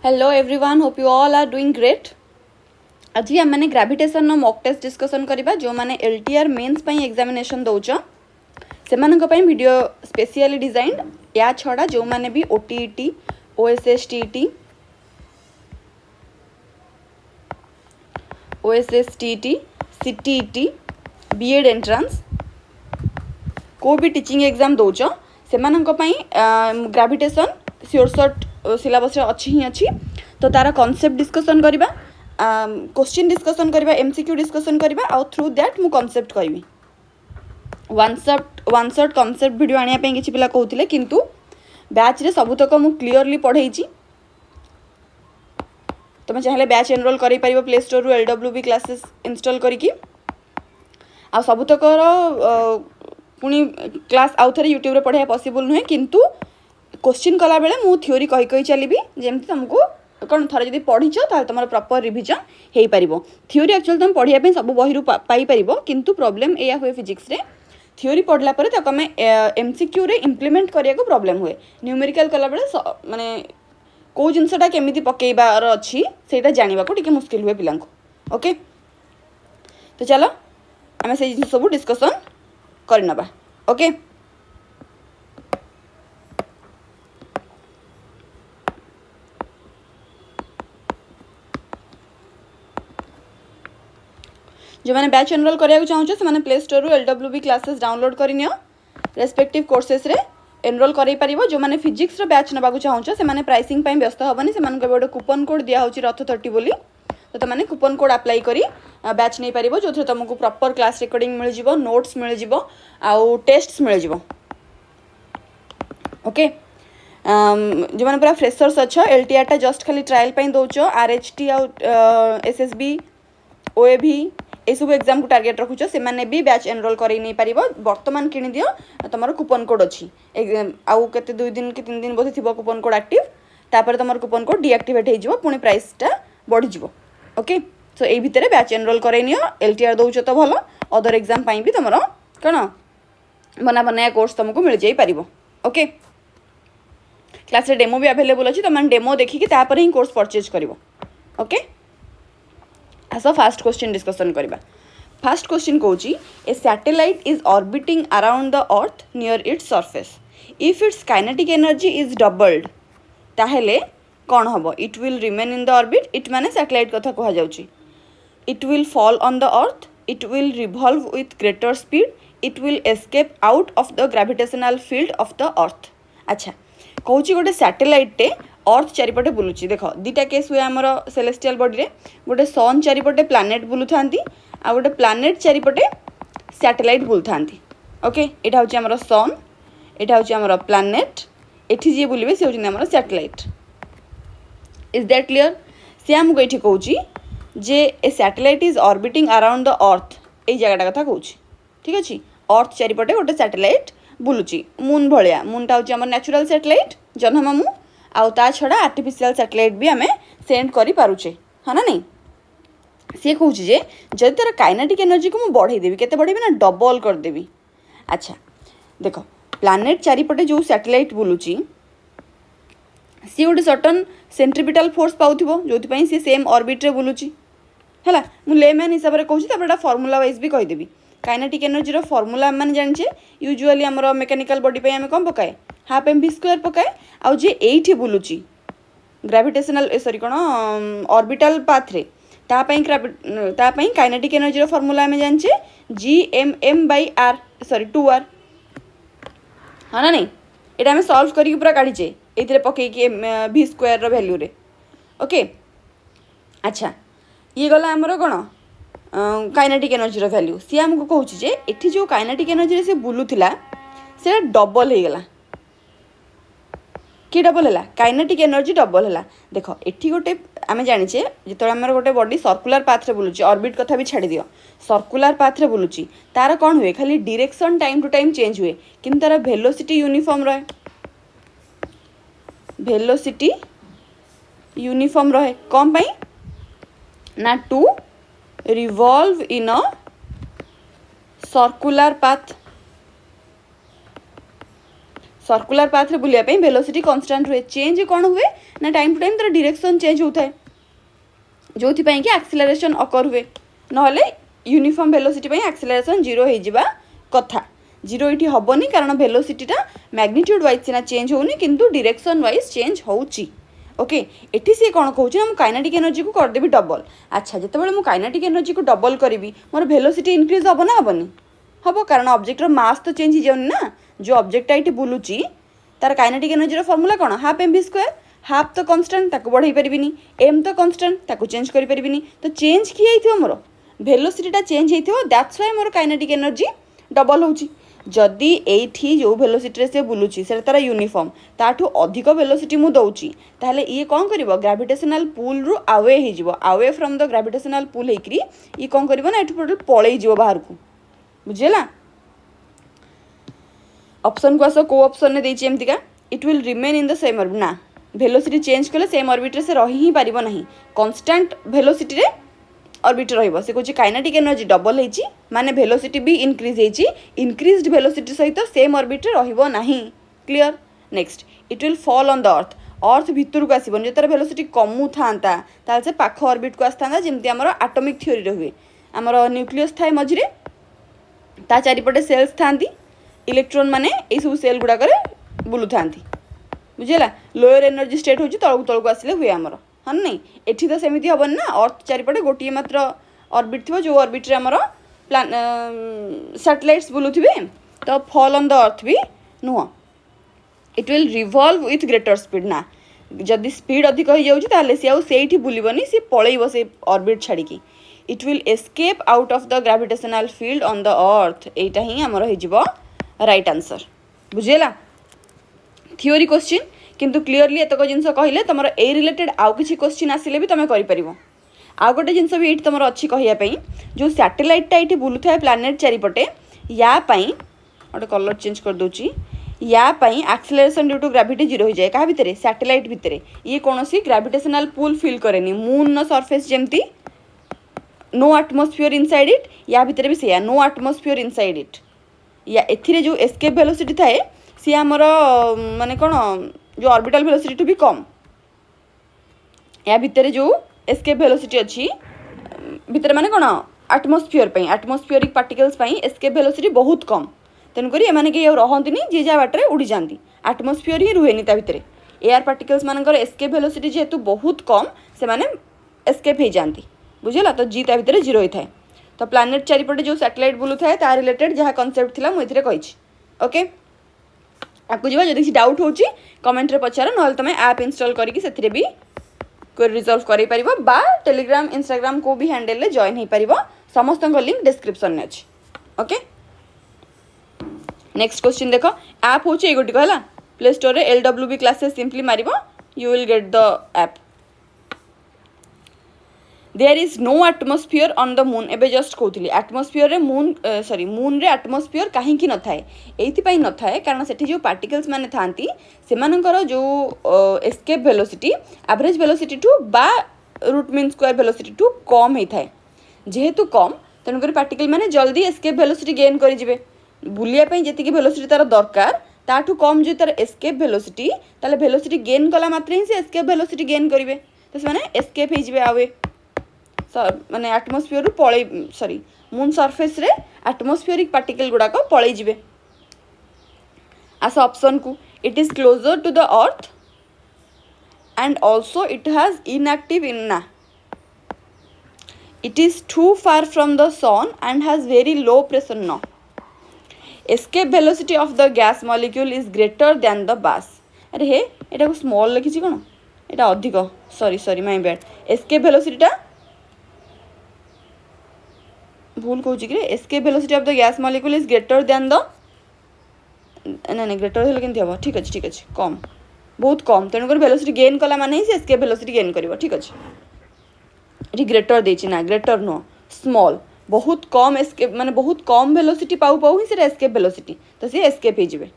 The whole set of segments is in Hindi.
Hello everyone, hope you all are doing great. आज आम मैंने ग्रेविटेशन मॉक टेस्ट डिस्कसन करबा जो माने एलटीआर मेंस पई एग्जामिनेशन दउछ सेमानक पई वीडियो स्पेशली डिजाइंड या छड़ा जो माने भी ओटीईटी ओएसएसटीईटी ओएसएसटीईटी सीटीईटी बीएड एंट्रांस को भी टीचिंग एग्जाम दउछ सेमानक पई ग्रेविटेशन श्योर शॉर्ट सिलेबस अच्छी ही अच्छी तो तार कॉन्सेप्ट डिस्कसन करबा क्वेश्चन डिस्कसन करबा एमसीक्यू डिस्कसन करबा आउ थ्रू दैट मु कॉन्सेप्ट कहबी वन शॉट कॉन्सेप्ट वीडियो आनिया पे किछि पिला कहउथिले किंतु बैच रे सबुतक मु क्लियरली पढेइछि तुम चाहे बैच एनरोल करि परिबो प्ले स्टोर रु एलडब्ल्यूबी क्लासेस इंस्टॉल करिकि आ सबुतक पुनी क्लास आउ थरे यूट्यूब रे पढिया पॉसिबल नुहे किंतु क्वेश्चन कला बेले मु थ्योरी कहि कहि चलीबी जेमति तुमको कौन थरे जदि पढ़ीच ताल तुम प्रॉपर रिविजन हो पार थ्योरी एक्चुअली तुम पढ़ाई सब बही पाई पार किंतु प्रॉब्लम या हुए फिजिक्स रे थ्योरी पढ़ला पर आम एमसीक्यू रे इम्प्लीमेंट करिया को प्रॉब्लम हुए न्यूमेरिकल कला बेले माने को जिनसटा केमिति पकेइबार अछि सेटा जानिबा को टिके मुश्किल हुए पिलांको ओके तो चलो आम से सब डिस्कसन करनबा ओके जो मैंने बैच एनरोल करिया चाहूँ से प्ले स्टोर रु एलडब्ल्यूबी क्लासेस डाउनलोड करनियो रेस्पेक्टिव कोर्सेस रे एनरोल करें पारिबो जो मैंने फिजिक्स रो बैच नबाकू चाहूँ से मैंने प्राइसिंग पे व्यस्त हेनी से गोटे कूपन कोड दिया होची रथ 30 बोली तो तुमने कूपन कोड अप्लाई करी बैच नहीं पारिबो जो थे तुमको प्रॉपर क्लास रिकॉर्डिंग मिल जिवो नोट्स मिल जिवो आउ टेस्ट्स मिल जिवो ओके जो मैंने पूरा फ्रेशर्स अच्छा एलटीआर टा जस्ट खाली ट्रायल पे दौच आरएचटी आउ एसएसबी ओएभी ये सब एग्जाम को टार्गेट रखुच से मैंने भी बैच एनरोल कर नहीं पार बर्तमान किणी दियो तुम कूपन कोड अच्छी आउ के 2 दिन कि 3 दिन बोधे थी कूपन कोड एक्टिव तापर तुम कूपन कोड डीएक्टिवेट हो पुणी प्राइसटा बढ़ीज ओके सो यही भितर बैच एनरोल कर एलटीआर दौच तो भल अदर एग्जाम भी तुम कौन बना बनाया कोर्स तुमको मिल जाई पारिबो ओके क्लास रे डेमो भी अवेलेबल अच्छी तुम डेमो देखिकी तापर ही कोर्स परचेज करिवो ओके आस फास्ट क्वेश्चन डिस्कसन करबा फास्ट क्वेश्चन कहूँ a satellite is orbiting around the earth near its surface if its kinetic energy is doubled ताहेले कौन हम it will remain in the orbit it माने सैटेलाइट कथा कह जाउची it will fall on the earth it will revolve with greater speed it will escape out of the gravitational field of the अर्थ अच्छा कहूँ गोटे सैटेलाइट टे अर्थ चारिपटे बुलूची देख दीटा केस हुए आमर सेलेस्टियल बॉडी रे गोटे सन चारिपटे प्लानेट बुलू था आ गोटे प्लानेट चारिपटे सैटेलाइट बुलू था ओके यहाँ हूँ आमर सन यहाँ हूँ आमर प्लानेट एठी जी बुलवे सी हूँ आमर सैटेलाइट इज दैट क्लियर सी आमको ये कहूँ जे a satellite is orbiting around the earth ये जगटा कथा कहूँ ठीक अच्छे अर्थ चारिपटे गोटे सैटेलाइट बुलूची मून भाया मूनटा हूँ आम नेचुरल सैटेलाइट जन्ममामू आउ ता छड़ा आर्टिफिशियल सैटेलाइट भी आमे सेंड करि पारुचे हाँ ना नहीं सी कहूँ जे जदि तार काइनेटिक एनर्जी को मुझे बढ़े देवी केते बढ़ेबी ना डबल कर देवी अच्छा देख प्लानेट चारिपटे जो सैटेलाइट बुलूची सी गोटे सर्टन सेंट्रिपिटल फोर्स पाउथिबो जोथि सी सेम ऑर्बिट रे बुलूची हैला मु लेमैन हिसाब रे कहूँ तापर फॉर्मूला वाइज भी कहीदेवी काइनेटिक एनर्जी रो फॉर्मूला मैंने जानिछे यूजुअली हमर मेकानिकल बॉडी पे आमे कम पकाए हाफ एम भी स्क्वायर पकाए आउ जे एठी बुलूची ग्रेविटेशनल सॉरी कौन ऑर्बिटल पाथ रे तापाई काइनेटिक एनर्जी रो फॉर्मूला आमे जानिछे GMM/r सॉरी 2r हाँ ना नहीं ये आम सल्व करके पूरा काढ़ीचे ये पकईकि भी स्क्वायर रो वैल्यू रे ओके अच्छा ये गला आमर कौन काइनेटिक एनर्जी रो वैल्यू सी आमको कहूँ जे एठी जो काइनेटिक एनर्जी से बुलूला से डबल हो गला कि डबल है काइनेटिक एनर्जी डबल है देख एठी गोटे आम जाचे जो आम गोटे बॉडी सर्कुलर पाथ रे बुलूची ऑर्बिट कथा भी छाड़ दियो सर्कुलर पाथ रे बुलूची तार कौन हुए खाली direction time to time change हुए किंतु तार वेलोसिटी यूनिफॉर्म रहे वेलोसिटी यूनिफॉर्म रहे कौन पाई ना to revolve in a circular path circular path रे बुलिया पे वेलोसिटी कांस्टेंट हुए चेंज कौन हुए ना टाइम टू टाइम तार डायरेक्शन चेंज होता है जो कि एक्सेलरेशन अकर हुए नहले यूनिफॉर्म वेलोसिटी पे एक्सेलरेशन 0 हो जिबा कथा 0 ये हेनी कारण वेलोसिटीटा मैग्नीट्यूड वाइज सीना चेंज होनी किंतु डायरेक्शन वाइज चेंज होउची ओके एटी सी कौन कौन ना काइनेटिक एनर्जी को करदेवी डबल अच्छा जिते मुझे काइनेटिक एनर्जी को डबल करी मोर वेलोसिटी इंक्रीज हम ना हेनी हम कारण ऑब्जेक्टर मास तो चेंज हो ना जो ऑब्जेक्टा ये बुलूची तार काइनेटिक एनर्जी फॉर्मूला कौन half M V square half तो कांस्टेंट ताको बढ़ाई पारिनी एम तो कांस्टेंट ताको चेंज करि पारिनी तो चेंज किए मोर वेलोसिटीटा चेंज हो दैट्स व्हाई मोर काइनेटिक एनर्जी डबल होची जदि एठी जो वेलोसिटी से बुलूची से तार यूनिफॉर्म ताठू अधिक वेलोसिटी मु दउची ताहले ये कौन करिवो ग्रेविटेशनल पुल रु अवे हे जिवो away from the gravitational pull हेकरी ये कौन करिवो ना एठू टोटल पळेई जिवो बाहर को बुझिला ऑप्शन को आसो को ऑप्शन ने देछि एमतिका it will remain in the same orbit ना वेलोसिटी चेंज कले सेम ऑर्बिट रे से रही ही पारिबो नहीं कांस्टेंट वेलोसिटी रे ऑर्बिट रहिबो से कहछि काइनेटिक एनर्जी डबल हेछि माने वेलोसिटी भी इंक्रीज हेछि इंक्रीज्ड वेलोसिटी सहित सेम ऑर्बिट रे रहिबो नहीं clear next it will fall on the earth earth भितर को आसीबो जेतर वेलोसिटी कमु थांता ताल से पाख ऑर्बिट को आस्तांदा जेमति हमर एटॉमिक थ्योरी रे हुए हमर न्यूक्लियस थाए मझिरे ता चारिपटे सेल्स थांती इलेक्ट्रॉन माने ए सब सेल गुडा करे बुलु थांती बुझेला लोअर एनर्जी स्टेट होची तळकु तळकु आसिले हुए हमर हाँ नहीं एठी तो सेमिति हबन ना अर्थ चारिपटे गोटे मात्र ऑर्बिट थी जो ऑर्बिट रे हमर प्लान सैटेलाइट्स बुलुथिबे तो फॉल ऑन द अर्थ भी नुह it will revolve with greater speed ना जदि स्पीड अधिक हो जाउची ताले से आउ सेठी बुलिबनी से पळेइबो से ऑर्बिट छाड़ी की it will escape out of the gravitational field on the earth एटा ही हमर हो जिवो राइट आंसर बुझेला थ्योरी क्वेश्चन किंतु क्लीयरली एतक जिनस कहले तुम ए रिलेटेड आउ किसी क्वेश्चन आसिले भी तुम कर आउ गोटे जिनस भी ये तुम अच्छी कहवाई जो सैटेलाइटा ये बुलू था प्लानेट चारिपटे या गोटे कलर चेंज कर दूची या एक्सेलरेशन ड्यू टू ग्रेविटी 0 हो जाए क्या भितर सैटेलाइट भितर ये कौन सी ग्रेविटेशनल पुल फील कैनि मून सरफेस जमती नो एटमॉस्फेयर इनसाइड इट या भितर भी से नो एटमॉस्फेयर इनसाइड इट या एथिरे जो एस्केप वेलोसिटी थाए सी आमर माने कौन जो ऑर्बिटल वेलोसिटी टू भी कम या भितर जो एस्केप वेलोसिटी अच्छी भितर माने कौन एटमॉस्फेरिक पार्टिकल्स एस्केप वेलोसिटी बहुत कम तेणुक एमाने के रहती जी जहाँ बाटर उड़ी जाती एटमॉस्फेयर ही रुहेनी भितर एयर पार्टिकल्स मानकर एस्केप वेलोसिटी जेहेतु बहुत कम से माने एस्केप हो जाती बुझेगा तो जी भितर 0 होता है तो प्लानेट चारिपटे जो सैटेलाइट बुलू थाए ता रिलेटेड जहाँ कनसेप्ट थिला मुझे कही ओके आपको जी जब किसी डाउट होची कमेंट रे पचार ना तुम ऐप इंस्टॉल करके से भी कोई रिजल्व कर बा टेलीग्राम इंस्टाग्राम को भी हैंडल ले जॉइन हो पार समस्त लिंक डिस्क्रिप्शन में अच्छी ओके नेक्स्ट क्वेश्चन देख ऐप हूँ ये गोटिक है प्ले स्टोर रे LWB क्लासेस सिंपली मार you will get the app there is no atmosphere on the moon एबे जस्ट कहूली एटमॉस्फेयर रे मून सॉरी मून रे एटमॉस्फेयर कहीं न थाए एइथिपाई न थाए कारण सेठी जो पार्टिकल्स माने थांती सेमानकर जो एस्केप वेलोसिटी एवरेज वेलोसिटी टू बा रूट मीन स्क्वायर वेलोसिटी टू कम ही थाए जेहेतु कम तेणुक पार्टिकल माने जल्दी एस्केप वेलोसिटी गेन करेंगे बुलिया जी वेलोसिटी तार दरकार ताठू कम जो तार एस्केप वेलोसिटी ताले वेलोसिटी गेन कला मात्रे ही से एस्केप वेलोसिटी गेन करेंगे तो से एस्केप हो आवे माने एटमॉस्फेयर पड़े सॉरी मून सरफेस रे एटमॉस्फेरिक पार्टिकल गुड़ाक पड़े जिवे आस ऑप्शन को it is closer to the earth and also it has inactive in ना it is too far from the sun and has very low pressure न escape velocity of the gas molecule is greater than the बास अरे हे एटा को स्मॉल लिखी कौन एटा अधिक sorry sorry my bad escape वेलोसिटीटा भूल कहूँ कि escape velocity of the gas molecule is greater than the नहीं ग्रेटर हेल्ले केमती हम ठीक अच्छे कम बहुत कम तेणुक वेलोसिटी गेन कला माने ही से एस्केप वेलोसिटी गेन कर ठीक अच्छे ये ग्रेटर देछि ना ग्रेटर नुह स्मॉल बहुत कम एस्केप माने बहुत कम वेलोसिटी पाऊ पाऊ ही से एस्केप वेलोसिटी तो सी एस्केप हो जाए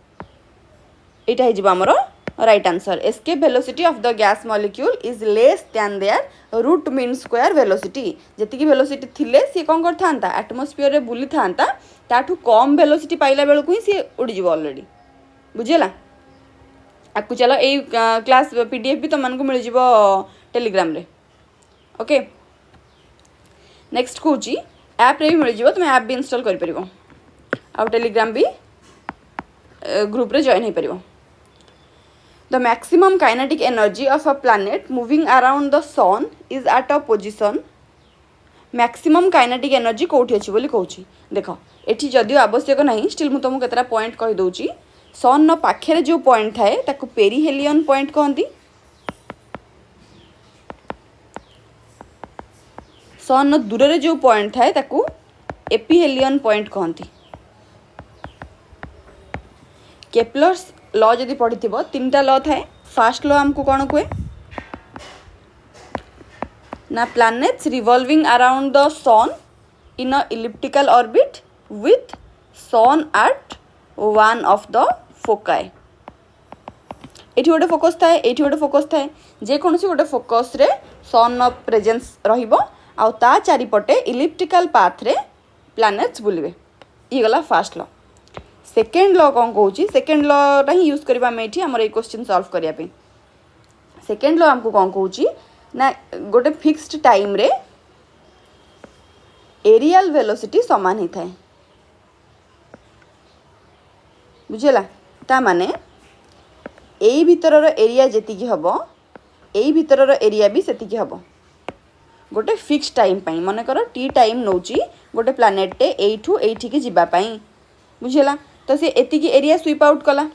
यहाँ हो आमर right answer escape velocity of the gas molecule is less than their root mean square velocity जी वेलोसिटी थिले सी कौन करता एटमॉस्फेयर रे बुली था ताठू कम वेलोसिटी पाइला बेलू ही सी उड़ीज ऑलरेडी बुझेगा आपको चलो यही क्लास पीडीएफ भी तुमको मिल जाव टेलीग्राम रे ओके नेक्स्ट कौन ऐप रे भी मिल जाव तुम ऐप भी इंस्टॉल कर परिबो आ टेलीग्राम भी ग्रुप रे जॉइन हो परिबो the maximum kinetic energy of a planet moving around the sun is at a position maximum kinetic energy कौटी अच्छी बोली कहूँ देख एटी जदिव आवश्यक नहीं स्टिल मुझे तुमको केतटा पॉइंट कहीदे सन पाखे जो पॉइंट थाए ताकू पेरीहेलियन पॉइंट कहती सन दूर रे जो पॉइंट थाए ताकू एपिहेलियन पॉइंट कहती केप्लर्स लॉ जदि पढ़ी तीन टा लॉ थाए फास्ट लॉ आमको कौन कहे ना planets revolving around the sun in a elliptical orbit with sun at one of the foci एठी गोटे फोकस थाए एठी गोटे फोकस थाए जे कोनसी गोटे फोकस रे सन प्रेजेंस रहिबो आ ता चारिपटे इलिप्टिकल पाथ रे प्लैनेट्स बुलिबे ये गला फास्ट लॉ सेकेंड लॉ कौन कहूँ सेकेंड लॉ ही यूज करबा में एठी हमर ए क्वेश्चन सॉल्व करिया पे सेकेंड लॉ हमको कौन कहूँ ना गोटे फिक्स्ड टाइम रे एरियल वेलोसिटी समान ही थाए बुझेला ता माने एई भितरर एरिया जेतिकी हबो एई भितरर एरिया भी सेतिकी हबो गोटे फिक्स टाइम पाई मन कर टी टाइम नौची गोटे प्लैनेट टे एठू एठी की जिबा पाई बुझेला तो से एतिकी एरिया स्वीप आउट कला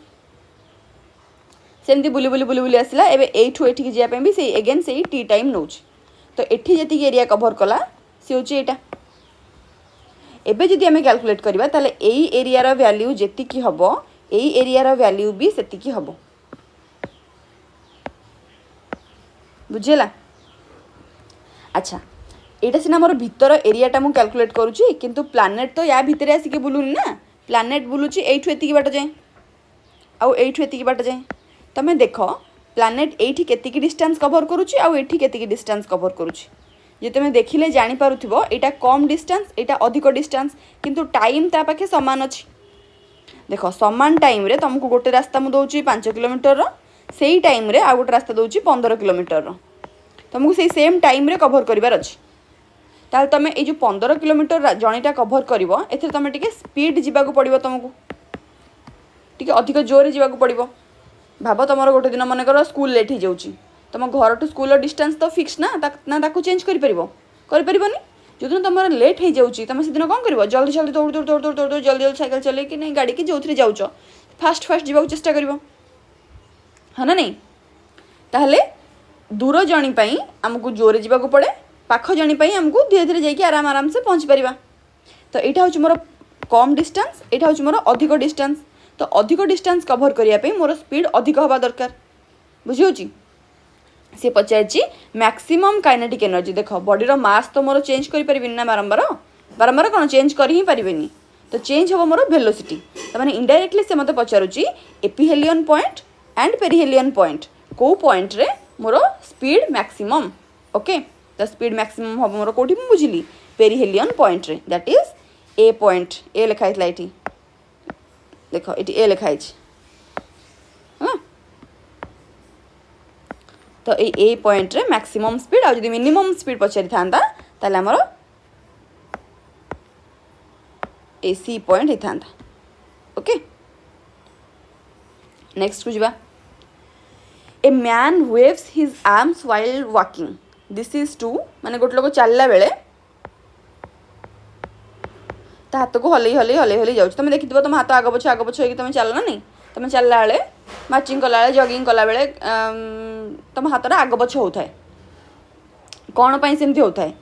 सेमती बुली बुली बुली बुली आसला एबे एठू एठी की जिया भी से एगेन से टी टाइम नौची तो एठी जेतिकी एरिया कवर कला से होची एटा एबे जदि आमे कैलकुलेट करबा ताले एई एरिया रो वैल्यू जेतिकी हबो एई एरिया रो वैल्यू भी सेतिकी हबो बुझेला अच्छा एटा सिना मोर भीतर एरियाटा मु कैलकुलेट करूची किंतु प्लैनेट तो या भीतर आसिके बुलुनी ना प्लैनेट बुलुची एठू एतिकी बाट जाए आउ एठू एतिकी बाट जाए तमें देख प्लैनेट एठी केतिकी डिस्टेंस कवर करूची आउ एठी केतिकी डिस्टेंस कवर करूची जे तुम देखिले जानी पारुथिबो एटा कम डिस्टेंस एटा अधिक डिस्टेंस किंतु टाइम ता पाखे समान अछि देख समान टाइम रे तुमको गोटे रास्ता मु दउची 5 किलोमीटर रो सेही टाइम रे आ गोटे रास्ता दउची 15 किलोमीटर रो तुमको सेही सेम टाइम रे कवर करिवार अछि ताल तमे ए जो 15 किलोमीटर जणीटा कवर करिवो एथे तमे टिके स्पीड जिबा को पड़िवो तुमको टिके अधिक जोर जिबा को पड़िवो भाव तुम गोटे दिन मन कर स्कूल लेट हो जाऊँगी तुम घर टू स्कूल डिस्टेंस तो फिक्स ना ताकू चेंज कर जो दिन तुम लेट हो जाऊँगी तुम से दिन कौन कर जल्दी जल्दी दौड़ दौड़ दौड़ दौड़ दौड़ दौड़ जल्दी जल्दी साइकिल चले कि नहीं गाड़ी की जो थे जाऊँ फास्ट फास्ट जावाक चेष्टा कर हाँ ना नहीं ताहले दूर जणी आमको जोरे जावाक पड़े पाख जणी आमको धीरे धीरे जाकि आराम आराम से पहुँच पार तो यहाँ हूँ मोर कम डिस्टेंस यहाँ हूँ मोर अधिक डिस्टेंस तो अधिक डिस्टेंस कवर करने मोर स्पीड अधिक हवा दरकार बुझी सी पचार मैक्सिमम काइनेटिक एनर्जी देख बॉडीर मास तो मोर चेंज कर ना बारंबार बारंबार कौन चेंज कर ही पारे तो चेंज हम मोर वेलोसिटी तो मैंने इनडायरेक्टली से मत पचारुची aphelion point and perihelion point को पॉइंट रे मोर स्पीड मैक्सिमम ओके तो स्पीड मैक्सिमम हम मोर कौटी बुझिली पेरीहेलियन पॉइंट रे दैट इज ए पॉइंट ए लिखाई ये देख ये लिखाई हाँ तो ये पॉइंट रे मैक्सिमम स्पीड आ मिनिमम स्पीड पचारि था ताले हमर ए सी पॉइंट होता ओके नेक्स्ट को जीवा a man waves his arms while walking this is to माने गोटे लोक चलला बेले ता हाथ को हलई हलई हलई हलई जाऊँ तुम देखी तुम हाथ आग पछ होगी तुम चल ना नहीं तुम चलला बेले मार्चिंग कला बेले जगिंग कला बेले तुम हाथ आग पछ होता है कौन पाई सेमती होता है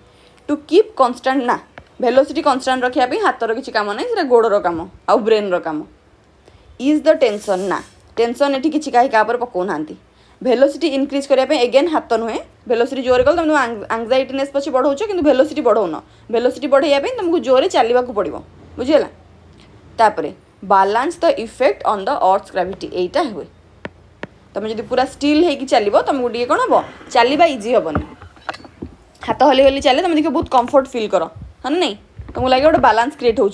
टू कीप कन्स्टांट ना वेलोसिटी कन्स्टांट रखापी हाथर किसी काम ना से गोड़र कम आउ brain come is the tension ना टेंशन ये किसी कहीं क्या पकाऊना वेलोसिटी इनक्रीज करने एगेन हाथ नुहे वेलोसिटी जोर कल तुम एंग्जाइटीनेस पछे बढ़ाऊ कि वेलोसिटी बढ़ाऊन वेलोसिटी बढ़ाई तुमको जोरे चलने को पड़ो बुझीगला तापर balance the effect on the earth's gravity यहीटा हुए तुम जब पूरा स्टिल होगी चलो तुमको टे कौन हम चलवा इजी हेनी हाथ हली हली चले तुम देखिए बहुत कंफर्ट फील कर हाँ नहीं तुमको लगे गोटे बालांस क्रिएट हो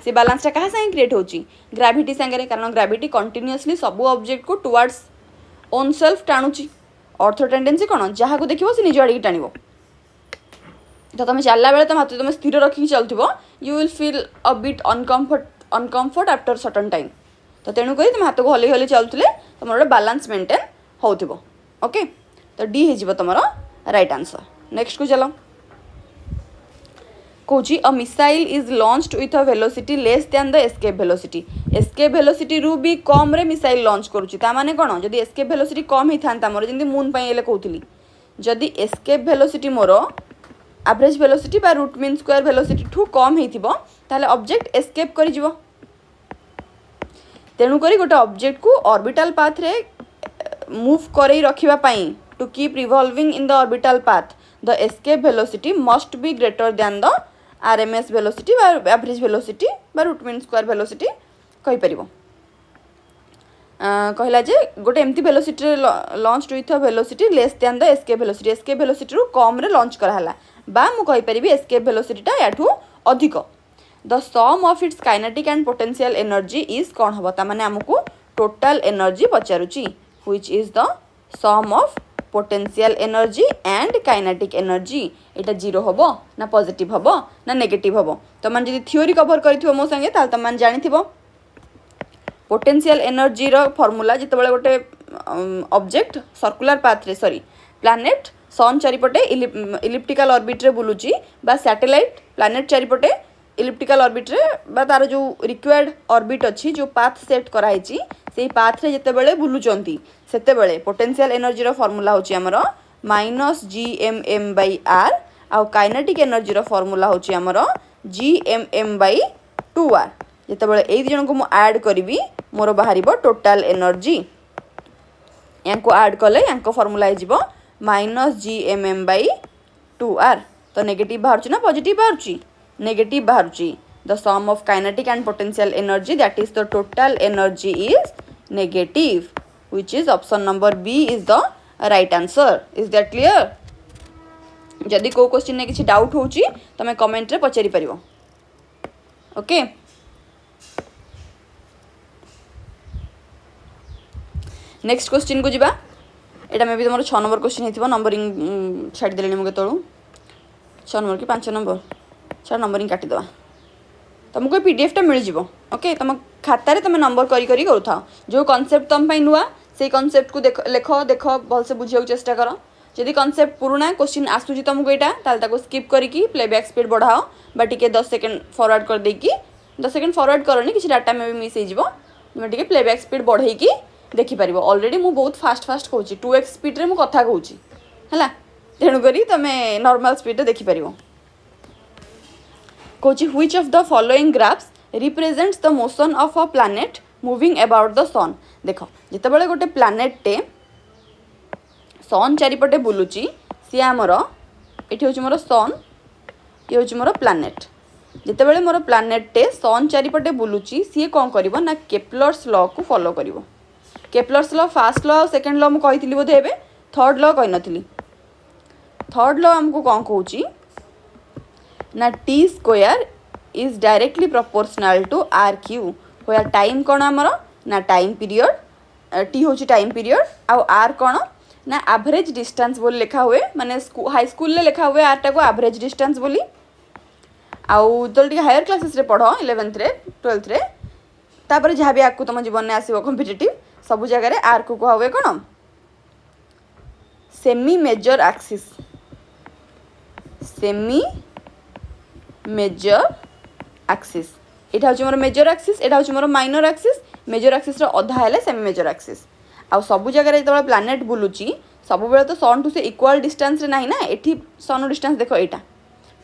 से बालांसटा क्या सागे क्रिएट हो ग्राविटी सागर कारण ग्राविटी कंटिन्यूअसली सब ऑब्जेक्ट को टुवर्ड्स ओन सेल्फ टाणुची ऑर्थो टेंडेंसी कौन जहाँ को देखो से निज आड़ टाण तो तुम चलला बेले तुम हाथ तुम स्थिर रखिक चलुव you will feel a bit uncomfort after certain time तो तेणुक तुम हाथ को हल हल चलुले तुम गोटे बालांस मेंटेन हो ओके तो डी हो तुम राइट आंसर नेक्स्ट को चलो कौच a missile is launched with a velocity less than the escape velocity रू भी कम रे मिसाइल लॉन्च करुच्ची ताने कौन जदि एस्केप वेलोसिटी कम ही था मोर जमी मून पाइले कहती जदि एस्केप वेलोसिटी मोर एवरेज वेलोसिटी बा रूट मीन स्क्वायर वेलोसिटी ठू कम होता ऑब्जेक्ट एस्केप कर तेणुक गोटे ऑब्जेक्ट को ऑर्बिटल पाथ रे मूव कर रखापी to keep revolving in the orbital path the escape velocity must be greater than the RMS velocity बा एवरेज वेलोसिटी बा रूट मीन स्क्वायर वेलोसिटी कहीपर कहला जे गोटे एमती velocity launch with a velocity less than the escape velocity रू कम रे लॉन्च कराला बा मु कहीपरि एस्केप वेलोसिटीटा याठू अधिक the sum of its kinetic and potential energy is कौन हम ताने आमको टोटल एनर्जी पचारुची which is the sum of potential energy and kinetic energy यहाँ जीरो हम ना पॉजिटिव हम ना नेगेटिव हम तुम मैंने थ्योरी कवर कर मो संगे तुम जानी पोटेंशियल एनर्जी रो फॉर्मूला जिते गोटे ऑब्जेक्ट सर्कुलर पाथ रे सॉरी प्लैनेट सन चारिपटे इलिप्टिकल ऑर्बिट रे बुलूची बा सैटेलाइट प्लैनेट चारिपटे इलिप्टिकल ऑर्बिट रे बा तार जो रिक्वायर्ड ऑर्बिट अच्छी जो पाथ सेट कराई से पाथ रे जितेबेले बुलुचंती सेतेबेले पोटेंशियल एनर्जी रो फॉर्मूला होची हमरो -gmm/r आउ काइनेटिक एनर्जी रो फॉर्मूला होची हमरो gmm/2r जितेबेले एई जन को मु ऐड करिवि मोर बाहरिबो टोटल एनर्जी यांको ऐड कले यांको फॉर्मूला हे जिवो -gmm/2r तो नेगेटिव बाहरची ना पॉजिटिव बाहरची नेगेटिव बाहरची the sum of kinetic and potential energy that is the total energy is negative which is option number B is the right answer is that clear जदि को क्वेश्चन ने किसी डाउट होची तमे कमेंट रे पचारि परिवो ओके नेक्स्ट क्वेश्चन को जिबा एटा मे भी तुम 6 नंबर क्वेश्चन हेतिबो नंबरिंग छाड़ी देलेनी मुके तळू 6 नंबर कि 5 नंबर 6 नंबरिंग काटी दवा तुमको पीडीएफ टा मिल जिवो ओके तुम खाता रे तुम नंबर करी करी करूथा जो कांसेप्ट तुम पई नुआ से कांसेप्ट को देख भल से बुझिया चेष्टा कर जदि कांसेप्ट पुराना क्वेश्चन आसुची तुमको एटा ताल ताको स्किप करिकी प्लेबैक स्पीड बढ़ाओ बा टिके 10 सेकंड फॉरवर्ड कर देकी 10 सेकंड फॉरवर्ड करनी किसी डाटा में भी मिस हो जिवो तुम टिके प्लेबैक स्पीड बढ़ेकी देखि परिबो ऑलरेडी मु बहुत फास्ट फास्ट कहूची 2x स्पीड रे मु कथा कहूची हला तेणु करी तमे नॉर्मल स्पीड रे देखि परिबो कहूची which of the following graphs represents the motion of a planet moving about the sun देख जितेबाला गोटे प्लैनेट टे सन चारिपटे बुलूची सी आमर ये हूँ मोर सन ये हूँ मोर प्लैनेट जितेबाला मोर प्लैनेट टे सन चारिपटे बुलूची सी कौन कर ना केप्लर्स लॉ को फॉलो कर Kepler's law first law second law मुझे कही बोधे ए थर्ड लॉ कही नी थर्ड लॉ आमको कौन कहूँ ना T square is directly proportional to R cube होया टाइम कौन आमर ना टाइम पीरियड टी हूँ टाइम पीरियड आउ आर कौन ना एवरेज डिस्टेंस बोली लिखा हुए माने हाई स्कूल लिखा हुए आर टाक एवरेज डिस्टेंस बोली आउ जो हायर क्लासेस रे पढ़ 11th रे 12th रे तापर जहाँ भी आगू तुम जीवन में आसो कॉम्पिटिटिव सब जगह आर को कह हुए कौन semi major axis semi major axis यहाँ हूँ मोर मेजर एक्सिस यहाँ हूँ मोर माइनर एक्सिस मेजर एक्सिस अधा है सेमी मेजर एक्सिस आउ सब जगह जो प्लैनेट बुलूची सब बेले तो सन टू से इक्वाल डिस्टेंस रे नहीं ना एठी सन डिस्टेंस देख यहाँ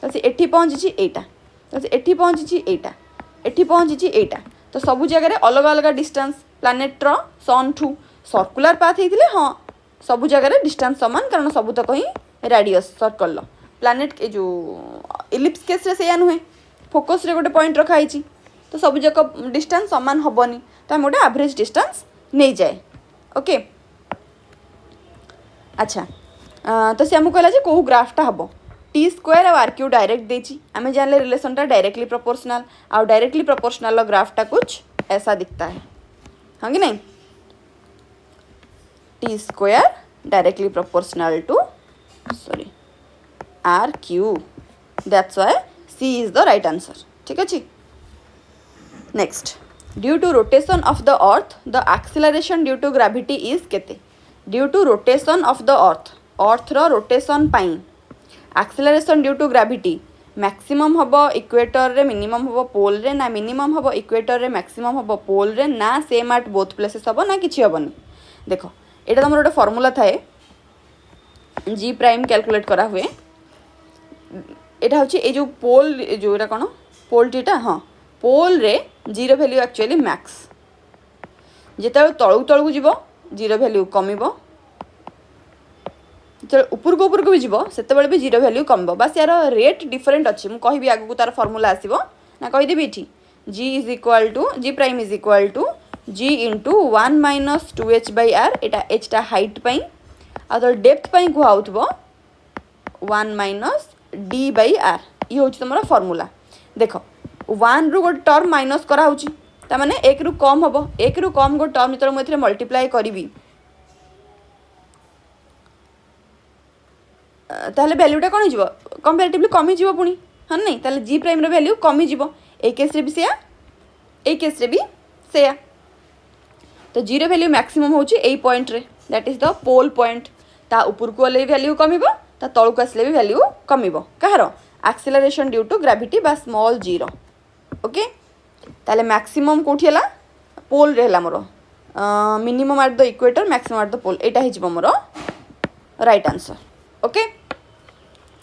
तो सी एठी पहुँची यहाँ तो सी एठी पहुँची यहाँ एठी पहुँची यहाँ तो सब जगह अलग अलग डिस्टेंस प्लैनेट्र सन ठू सर्कुलर पाथ होते हाँ सब जगह डिस्टेंस सामान कारण सब तक ही रेडियस सर्कल प्लैनेट जो इलिप्स केस रे से नुहे फोकस रे गोटे पॉइंट रखाई तो सब जगह डिस्टेंस सामान हेनी तो आम गोटे एवरेज डिस्टेंस नहीं जाए ओके अच्छा तो सी आमको कहला कौ ग्राफटा हम टी स्क्वायर और आर क्यू डायरेक्ट देची आम जानले रिलेशनटा डायरेक्टली प्रोपोर्शनल आउ डायरेक्टली प्रोपोर्शनल ग्राफटा कुछ ऐसा दिखता है हाँ कि नहीं T square directly proportional to R cube, that's why C is the right answer. ठीक अच्छे। Next, due to rotation of the earth the acceleration due to gravity is केते? Due to rotation of the earth रो रोटेशन पाई acceleration due to gravity maximum हम इक्वेटर रे मिनिमम हम पोल रे ना मिनिमम हम इक्वेटर रे मैक्सिमम हम पोल रे ना सेम एट बोथ प्लेसेस हम ना किसी हेनी। देख यहाँ तुम गोटे फर्मूला थाए जी प्राइम कैलकुलेट करा हुए। यहाँ हूँ ये जो पोल जो कौन पोल टीटा, हाँ पोल रे जी वैल्यू एक्चुअली मैक्स, जिते तलू तलू जीव जी वैल्यू कमिबो, जो ऊपर को भी जीव से भी जीरो वैल्यू कम, बस यार रेट डिफरेंट अच्छी। मुझे कहि आगू तार फर्मूला आसो ना कहीदेवी ये g is equal to g prime is equal to g into 1 minus 2h by R, यहाँ एचटा हाइट पाई आ डेप्थ पाई कहूब 1 माइनस डी बाई आर, ये हूँ तुम फर्मूला। देख 1 रु गोटे टर्म माइनस कराऊँच ताने 1 रु कम हम, 1 रु कम गोटे टर्म जो मुझे मल्टीप्लाई करी ताहले वैल्यूटा कौन हो कंपेरेटिवली कमी जीव पुणी, हाँ नहीं ताहले जी प्राइम रो वैल्यू कमी जीव, ए केस रे भी सेया ए केस रे भी सेया। तो जी रो वैल्यू मैक्सिमम होची एई पॉइंट रे, that is the pole point. ता ऊपर को ले वैल्यू कमिबो, ता तळु को आसले भी वैल्यू कमिबो कहारो एक्सेलरेशन ड्यू टू ग्रेविटी बा स्मॉल जीरो। ओके ताहले मैक्सिमम कोठी हला पोल रे हला मोर, minimum at the equator maximum at the pole, एटा हि जीवो मोर राइट आंसर। ओके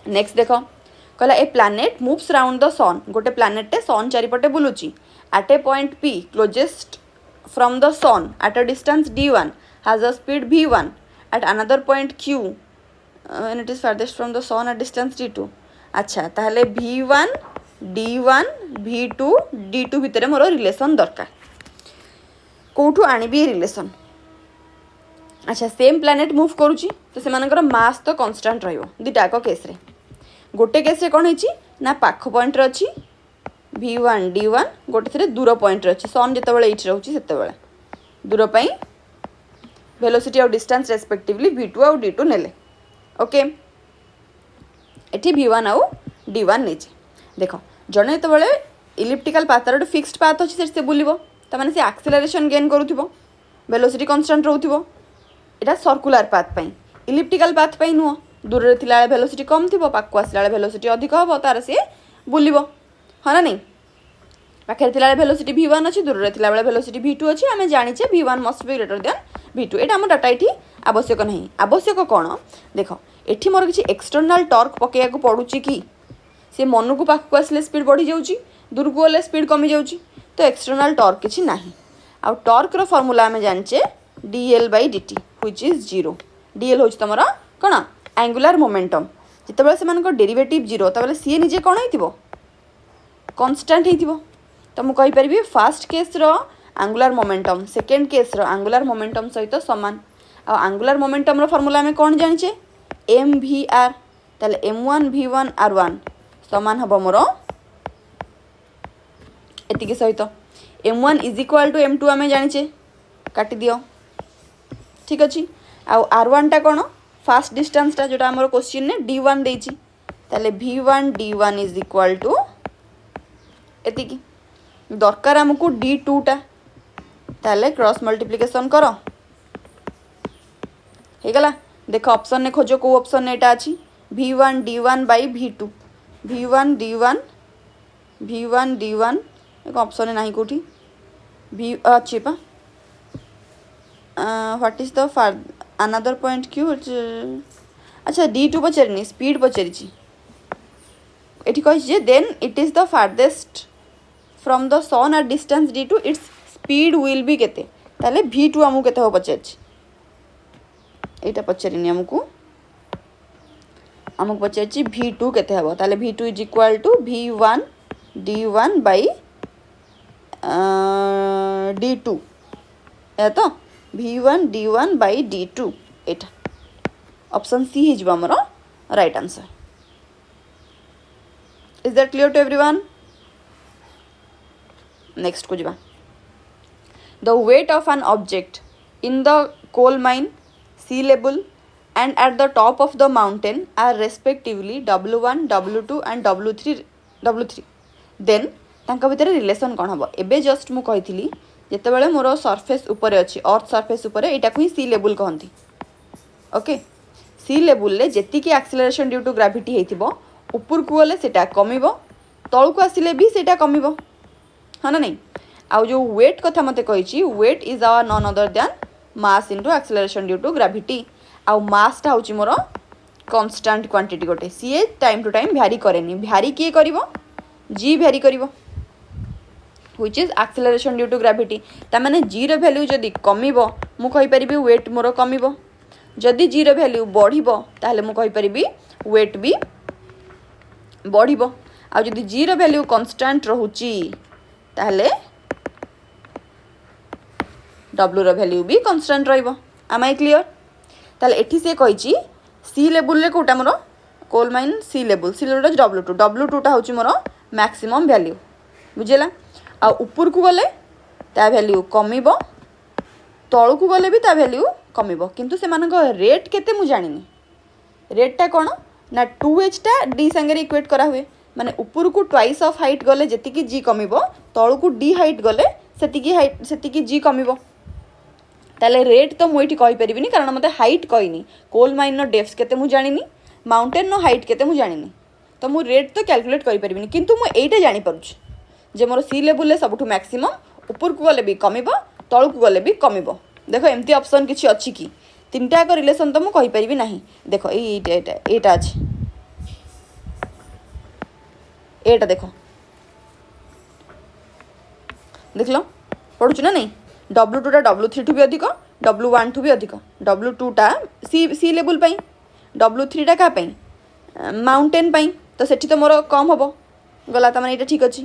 नेक्स्ट देख कहला a planet moves round the sun, गोटे प्लानेटे सन चारिपटे बुलूची at a point P closest from the sun at a distance d1 has a speed v1 at another point q and it is farthest from the sun at distance d2। अच्छा ताहले v1 d1 v2 d2 भितर मोर रिलेशन दरकार, कौटू आनिबी रिलेशन? अच्छा सेम प्लानेट मूव करुच्ची तो से मास तो कन्स्टांट रहीटा केस रे। गोटे केस रे कौन है ना पाख पॉइंट अच्छी v1 d1, गोटे थी दूर पॉइंट अच्छी सन जो ये रोचे से दूर पाई वेलोसिटी और डिस्टेंस रेस्पेक्टिवली v2 आउ d2 नेले। ओके एटी v1 आउ d1 नहीं देख जड़े जो इलिप्टिकल पाथ तार गोटे फिक्स्ड पाथ अच्छी से बुल ताने से एक्सेलरेशन गेन करूँ, वेलोसिटी कन्स्टांट रोथिबो। एटा सर्कुलर पाथ पाई, इलिप्टिकल पाथ पाई नुह, दूर रे थिला वेलोसिटी कम थी, पाक आसला वेलोसिटी अधिक हम तार सी बुलिबो, हाँ ना नहीं पाखे थिला वेलोसिटी v1 अच्छी, दूर रे थिला वेलोसिटी v2 अच्छी, आम जाचे v1 must be greater than v2। एटा आम डाटा ये आवश्यक नहीं, आवश्यक कौन देख एठी मोर किसी एक्सटर्नाल टर्क पकड़ा पड़ुची कि सी मन को पाक आसले स्पीड बढ़ी जाऊँगी, दूर को गले स्पीड कमी जाऊँगी, तो एक्सटर्नाल टर्क किसी ना। आ टर्क रो फॉर्मूला आम जाचे dl by dt which is 0। dl हूँ तुम कौन एंगुलर मोमेंटम, जिते से डेरिवेटिव जीरो तबले सी निजे कौन हो कन्स्टांट हो। तो मुझे कहीपरि फास्ट केस रो एंगुलर मोमेंटम सेकेंड केस रो एंगुलर मोमेंटम सहित सामान। एंगुलर मोमेंटम रो फॉर्मूला आम कौन जाने एम वी आर, ताले m1 v1 r1 सामान हम मोर एति सहित m1 is equal to m2 आम जाने काटी दियो। ठीक अच्छे आउ r1 टा कौन फास्ट डिस्टेंसटा जोटा आम क्वेश्चन ने d1 देती, ताले v1 d1 is equal to एतिकी दरकार आमको d2 टा, ताले क्रॉस मल्टीप्लिकेशन कर हो गला। देख ऑप्शन ने खोज को ऑप्शन ने एटा अछि v1 d1 by v2, v1 d1 एक ऑप्शन नहीं कोठी v अच्छी पा what is the another point Q. अच्छा d2 पचारि स्पीड पचारि ये कही then it is the farthest from the sun at distance d2 it's speed will be केते, ताले v2 आमको केते हो पचारि एटा पचारि आमको पचारि v2 केते हबो, ताले v2 is equal to v1 d1 by d2 या तो v1 d1 by d2 Etah option C ही जीव आमर right answer. Is that clear to everyone? Next को जीवा the weight of an object in the coal mine sea level and at the top of the mountain are respectively W1, W2 and W3 then ତାଙ୍କ ଭିତରେ ରିଲେସନ୍ କ'ଣ ହେବ ଏବେ ଜଷ୍ଟ ମୁଁ କହିଥିଲି ଯେତେବେଳେ ମୋର ସରଫେସ୍ ଉପରେ ଅଛି ଅର୍ଥ ସରଫେସ୍ ଉପରେ ଏଇଟାକୁ ହିଁ ସି ଲେବୁଲ୍ କହନ୍ତି ଓକେ ସି ଲେବୁଲ୍ରେ ଯେତିକି ଆକ୍ସିଲରେସନ୍ ଡ୍ୟୁ ଟୁ ଗ୍ରାଭିଟି ହେଇଥିବ ଉପରକୁ ଗଲେ ସେଇଟା କମିବ ତଳକୁ ଆସିଲେ ବି ସେଇଟା କମିବ ହଁ ନା ନାହିଁ ଆଉ ଯେଉଁ ୱେଟ୍ କଥା ମୋତେ କହିଛି ୱେଟ୍ ଇଜ୍ ଆୱାର none other than mass into acceleration due to gravity ଆଉ ମାସ୍ଟା ହେଉଛି ମୋର କନଷ୍ଟାଣ୍ଟ କ୍ୱାଣ୍ଟିଟି ଗୋଟେ ସିଏ ଟାଇମ୍ ଟୁ ଟାଇମ୍ ଭ୍ୟାରି କରେନି ଭ୍ୟାରି କିଏ କରିବ ଜି ଭ୍ୟାରି କରିବ which is acceleration due to gravity तामाने g रो वैल्यू जदि कमिबो मु कहि परिबी वेट मोर कमिबो जदि g रो वैल्यू बढ़िबो ताहले मु कहि परिबी वेट भी बढ़िबो आ जदि g रो वैल्यू कांस्टेंट रहूची ताहले w रो वैल्यू भी कांस्टेंट रहइबो am I clear ताहले एठी से कहिची सी लेवल रे कोटा मोर कोल माइन सी लेवल w2 टा होची मोर मैक्सिमम वैल्यू बुझेला आ ऊपर को गले ता वैल्यू कमिबो तळु को गले भी ता वैल्यू कमिबो किंतु से मानक रेट केते मु जानिनी रेट टा कोन ना 2h टा d संगे इक्वेट करा हुए माने ऊपर को ट्वाइस ऑफ हाइट गले जतिकी g कमिबो तळु को d हाइट गले सेतिकी g कमिबो ताले रेट तो मु एठी कहि परिबिनी कारण मते हाइट कहिनी कोल माइन नो डेप्थ केते मु जानिनी माउंटेन नो हाइट केते मु जानिनी तो मु रेट तो कैलकुलेट करि परिबिनी किंतु मु एटा जानि परुछ जे मोर सी लेवल रे सबठु मैक्सिमम ऊपर को गले भी कमिबो तळु को गले भी कमिबो देखो एमती ऑप्शन किछि अछि कि तीनटा को रिलेशन तो मु कहि परिबि नाही देखो एटा अछि एटा देखो देखलो पढुछु ना नहीं W2 टा W3 ठु भी अधिक W1 ठु भी अधिक W2 टा सी लेवल पई W3 टा का पई माउंटेन पई तो सेठी तो मोर कम हबो गला त माने एटा ठीक अछि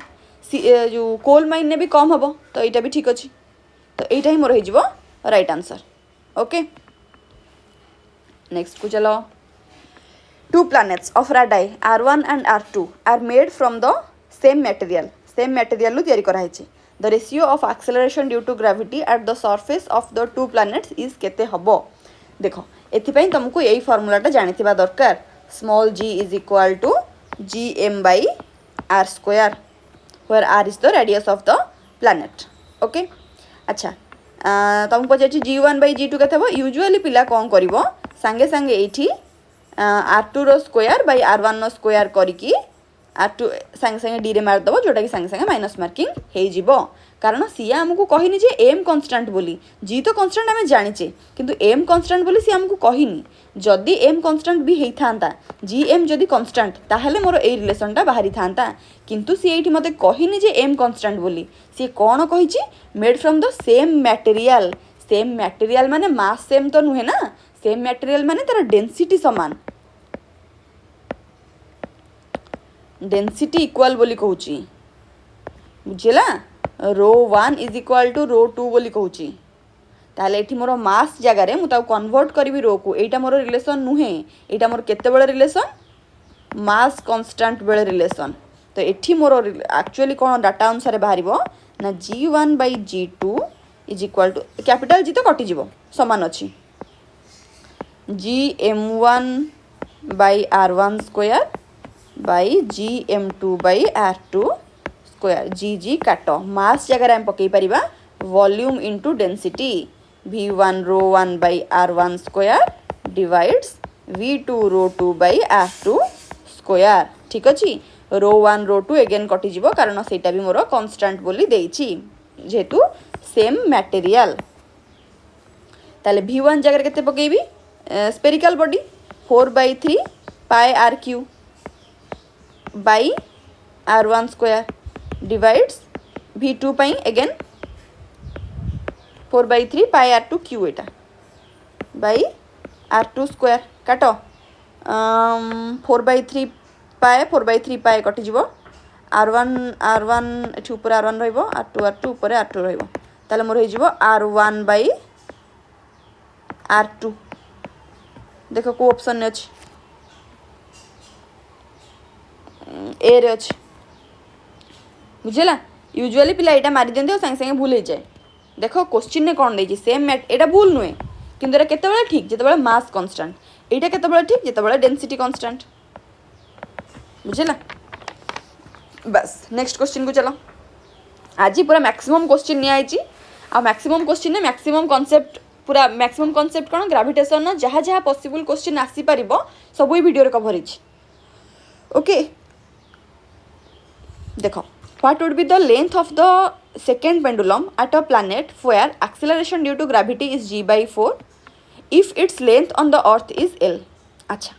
जो कोल माइन ने भी कम हम तो यहाँ भी ठीक अच्छे तो यहाँ ही मोर हो राइट आंसर ओके नेक्स्ट को चलो two planets of radii R1 and R2 are made from the same material लु तैयारी कराई the ratio of acceleration due to gravity at the surface of the two planets is केते हबो देखो एथिपई तुमको यही फॉर्मूलाटा जानिथिबा दरकार small g is equal to gm/r square where r is the radius of the planet okay अच्छा तुमको पचार g1/g2 के थबो यूजुअली पिला कौन करिवो संगे संगे एठी r2 रो स्क्वायर बाय r1 नो स्क्वायर करिकी r2 संगे संगे d रे मार दबो जोटा कि संगे संगे माइनस मार्किंग हे जिवो कारण सी हमकु कहिनी जे m कांस्टेंट बोली g तो कांस्टेंट हमें जानिचे किंतु m कांस्टेंट बोली सी हमकु कहिनी जदि m कांस्टेंट भी हेई थांता gm जदि कांस्टेंट ताहले मोर ए रिलेशन टा बाहरी थांता किंतु सी एठी मते कहिनी जे m कांस्टेंट बोली सी कोन कहिची made from the same material माने मास सेम तो नुहे ना सेम मटेरियल माने तार डेंसिटी समान डेंसिटी इक्वल बोली कहूची बुझिला ρ1 इज इक्वल टू ρ2 बोली कहूची ताले एठी मोर मास जगह रे मु ता कन्वर्ट करबी रो को एटा मोर रिलेशन नुहे एटा मोर केते बेले रिलेशन मास कांस्टेंट बेले रिलेशन तो एठी मोर एक्चुअली कोन डाटा अनुसार बाहरिबो ना g1/g2 is equal to capital g तो कटि जीवो समान अछि gm1/r1 square by gm2/r2 square g काट मास जगह हम पकई परिबा volume into density v1 ρ1/r1 square divides v2 ρ2/r2 square ठीक अछि ρ1 ρ2 अगेन कटि जीवो कारण सेटा भी मोर कांस्टेंट बोली देइछि जेतु सेम मटेरियल ताले v1 जगह केते पकेबी spherical body 4/3 pi r3 by r1 square divides v2 pi again 4/3 pi r2 cube एटा बाय r2 स्क्वायर काटो 4/3 पाए कटि जीवो r1 एठी ऊपर r1 रहइबो r2 ऊपर r2 रहइबो ताले मोर हे जीवो r1/r2 देखो को ऑप्शन ने अछि ए रे अछि बुझला यूजुअली पिला एटा मारि देंदे संगे संगे भूल हे जाए देखो क्वेश्चन ने कोन देछि सेम एटा भूल नुए किंतु एटा केतेबेले ठीक जेतेबेले मास कांस्टेंट, एटा केतेबेले ठीक जेतेबेले डेंसिटी कांस्टेंट। बुझिला? बस नेक्स्ट क्वेश्चन को चलो। आज पूरा मैक्सिमम क्वेश्चन निया आइची आ मैक्सिमम क्वेश्चन ने मैक्सिमम कांसेप्ट पूरा मैक्सिमम कांसेप्ट कोन ग्रेविटेशन न जहाँ जहाँ पॉसिबल क्वेश्चन आसी परिबो सब ही वीडियो रे कवर हिच। ओके देखो, what would be the length of the second pendulum at a planet where acceleration due to gravity is g/4 if its length on the earth is l। अच्छा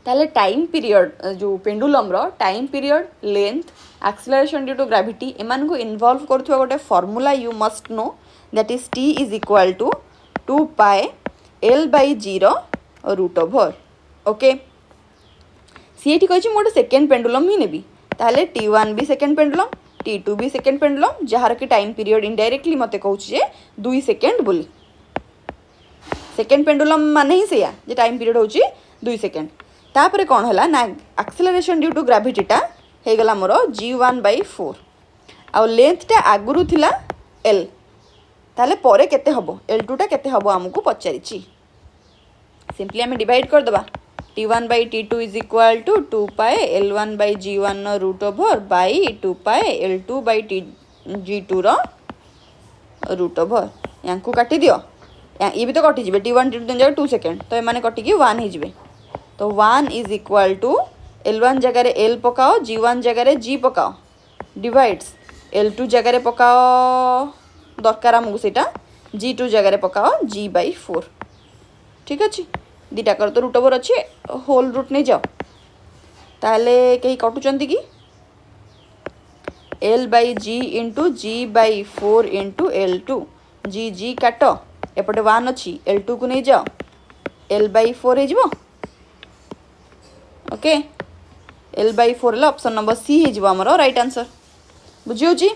ताले टाइम पीरियड जो पेंडुलम रो time period length acceleration due to gravity एमान को इन्वॉल्व करथुवा गोटे formula you must know that is t is equal to 2 pi l/g रो रूट ओवर। ओके सी एठी कहछि मोटे सेकंड पेंडुलम ही नेबी ताले t1 भी सेकंड पेंडुलम t2 भी सेकंड पेंडुलम जहार कि टाइम पीरियड इनडायरेक्टली मते कहछि जे 2 सेकंड बोली। सेकंड पेंडुलम माने ही सेया जे टाइम पीरियड होछि 2 सेकंड। तापरे कौन है ना एक्सेलरेशन ड्यू टू ग्रेविटीटा हो गला मोर g1/4 आ लेंथ टा आगुरु थिला l ताले परे केते हबो l2 टा केते हबो हमकु पचारिछि। सिंपली हमें डिवाइड कर दबा t1/t2 is equal to 2 pi l1/g1 root over by 2 pi l2/g2 रो रूट ओवर। यांकु काटी दियो ये भी तो कटि जिवे t1 t2 जगह 2 सेकंड तो एमाने कटि कि 1 हे जिवे। तो 1 इज इक्वल टू l1 जगह रे l पकाओ g1 जगह रे g पकाओ डिवाइड्स l2 जगह रे पकाओ दरकार हमको सेटा g2 जगह रे पकाओ g/4। ठीक अछि दीटा कर तो रूट ओवर अच्छे होल रूट नहीं जाओ ताले कहीं कटुचंती कि l/g into g/4 into l2 g काट एपटे 1 अच्छी l2 को नहीं जाओ l/4 हे जिवो। ओके l/4 ले ऑप्शन नंबर सी हे जिवो हमरो राइट आंसर। बुझियो जी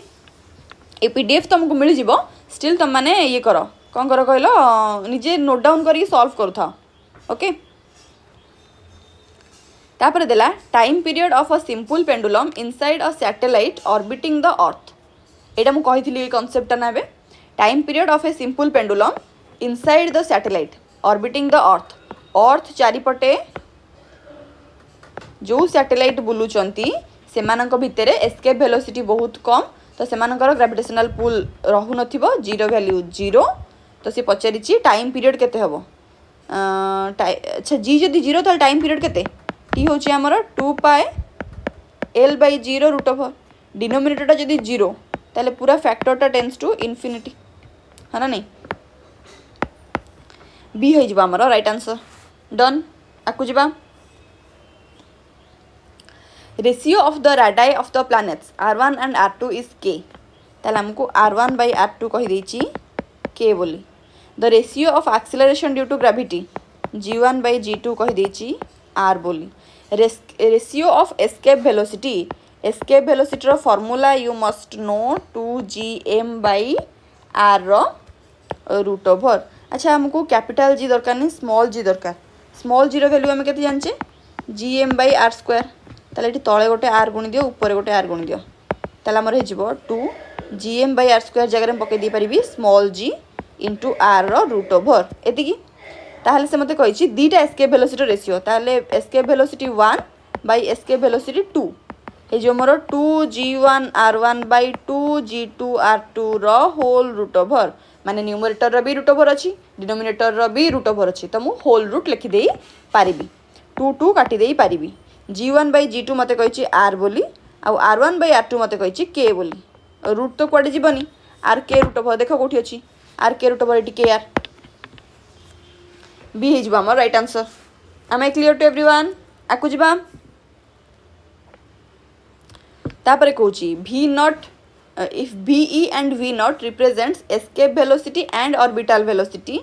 ए पीडीएफ तुमको मिल जिवो स्टिल तुम माने ये करो कौन करो कहलो निजे नोट डाउन करके सॉल्व करूथा। ओके तापर देला time period of a simple pendulum inside a satellite orbiting the earth. एटा मु कहिथिली ए कांसेप्ट ना बे time period of a simple pendulum inside the satellite orbiting the earth. Earth चारिपटे जो सैटेलाइट बुलुचंती सेमानक भितरे एस्केप वेलोसिटी बहुत कम तो सेमानकर ग्रेविटेशनल पुल रहु नथिबो जीरो वैल्यू 0 तो से पचारिछि टाइम पीरियड केते हबो। अच्छा जी जदि 0 तो टाइम पीरियड केते टी होछि हमर 2 pi l/g root over denominator टा जदि 0 ताले पूरा फैक्टर टा टेंड्स टू इन्फिनिटी है ना नहीं बी हो जिबा हमर राइट आंसर। डन आकु जिबा ratio of the radii of the planets r1 and r2 is k ताले हमको r1/r2 कहि देछि k बोली। The ratio of acceleration due to gravity g1/g2 कहि देछि r बोली। रेशियो ऑफ एस्केप वेलोसिटी रो formula you must know 2gm/r रो रूट ओवर। अच्छा हमको कैपिटल जी दरकार नहीं स्मॉल जी दरकार। स्मॉल जी रो वैल्यू हमें केते जानचे gm/r² ताले एटी तळे गोटे r गुणी दियो ऊपर गोटे r गुणी दियो ताले हमर हे जिवो 2gm/r² जगह में पके दी परिबी स्मॉल g इंटू r रो रूट ओवर एति की ताहले से मते कहिछि दीटा एस्केप वेलोसिटी रेशियो ताहले escape velocity 1 by escape velocity 2 हे जो मोर 2g1r1/2g2r2 रो होल रूट ओवर माने न्यूमरेटर रो भी रूट ओवर अछि डिनोमिनेटर रो भी रूट ओवर अछि तो मु होल रूट लिखि देई पारिबी 2 काटी देई पारिबी। g1/g2 मते कहिछि r बोली आ r1/r2 मते कहिछि k बोली रूट तो कोडे जीवनी r k रूट ओवर देखो कोठी अछि r k रूट ओवर एटी k r बी हे जिबा हमर right answer. am I clear to everyone आकु जिबा तापरे कहूची v not if ve and v naught represents escape velocity and orbital velocity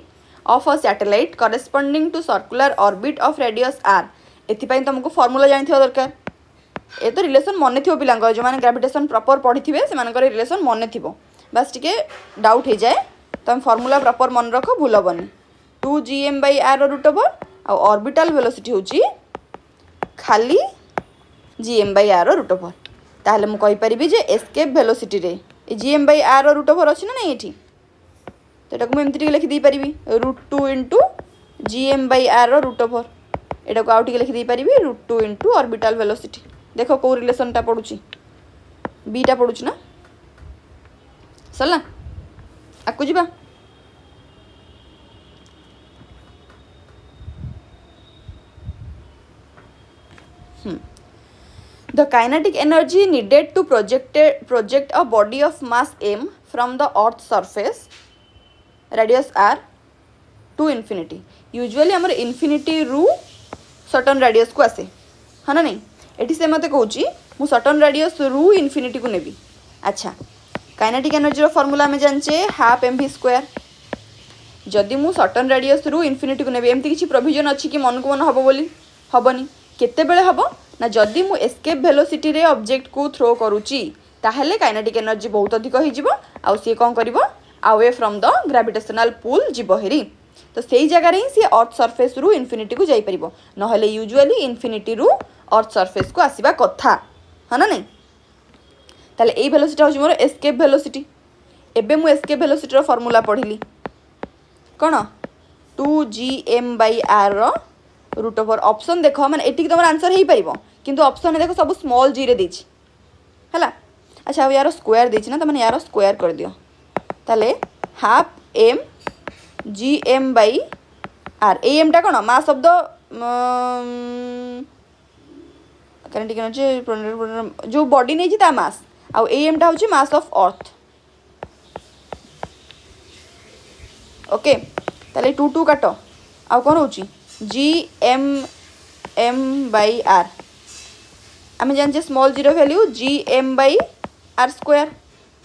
of a satellite corresponding to circular orbit of radius r एथि पई तुमको फार्मूला जानि थियो दरकार ए तो रिलेशन मने थियो पिलांग जो माने ग्रेविटेशन प्रॉपर पढी थिबे से मानकर रिलेशन मने थिबो बस टिके डाउट हे जाए तुम फार्मूला प्रॉपर मन रखो भूलबनी 2gm/r रूट ओवर आ ऑर्बिटल वेलोसिटी होची खाली gm/r रूट ओवर ताहले मु कहि परिबी जे एस्केप वेलोसिटी रे gm/r रूट ओवर अछि ना नहीं एठी तो यहाँ को मुझे लिखिदे पारि √2 इंटू gm/r रूट ओवर यहाँ को आउटे लिखिदे पारि √2 इंटू ऑर्बिटल वेलोसिटी। देख कौ रिलेसनटा पड़ुची बीटा पड़ुची ना सरला आकु जीवा The kinetic energy needed to project a body of mass m from the earth's surface radius r to infinity. Usually हमर infinity रू certain radius को आसे है ना नहीं एटी से मते कहूची मु certain radius रू infinity को नेबी। अच्छा kinetic energy रो फॉर्मूला में जानचे हाफ mv स्क्वायर जदि मु certain radius रू infinity को नेबी एमती किछि प्रोविजन अछि कि मन को मन हबो बोली हबनी केते बेले हबो ना जदि मु एस्केप वेलोसिटी रे ऑब्जेक्ट को थ्रो करूची ताहले काइनेटिक एनर्जी बहुत अधिक हो जिवो आ सी कोन करिवो away from the gravitational pull जिवो हेरी तो सेही जगह रे सी अर्थ सरफेस रु इन्फिनिटी को जाई परिबो नहले यूजुअली इन्फिनिटी रु अर्थ सरफेस को आसीबा कथा है ना नहीं ताले एई वेलोसिटी हो मोर एस्केप वेलोसिटी एबे मु एस्केप वेलोसिटी रो फार्मूला पढिली कोन 2gm/r रो रूट ओवर ऑप्शन देख माने एटिक तुम आंसर हो पार किंतु ऑप्शन देख सब स्मॉल जी रे देछि हला। अच्छा अब यार स्क्वायर देछि ना तो मैंने यार स्क्वायर कर दियो ताले हाफ m gm/r ए एम टा कोन mass of the kinetic energy जो बॉडी नै ता मास आ ए एम टा होछि मास ऑफ अर्थ ओके ताले 2 2 काटो आ कोन होछि gm/r आम जाने small zero value gm/r square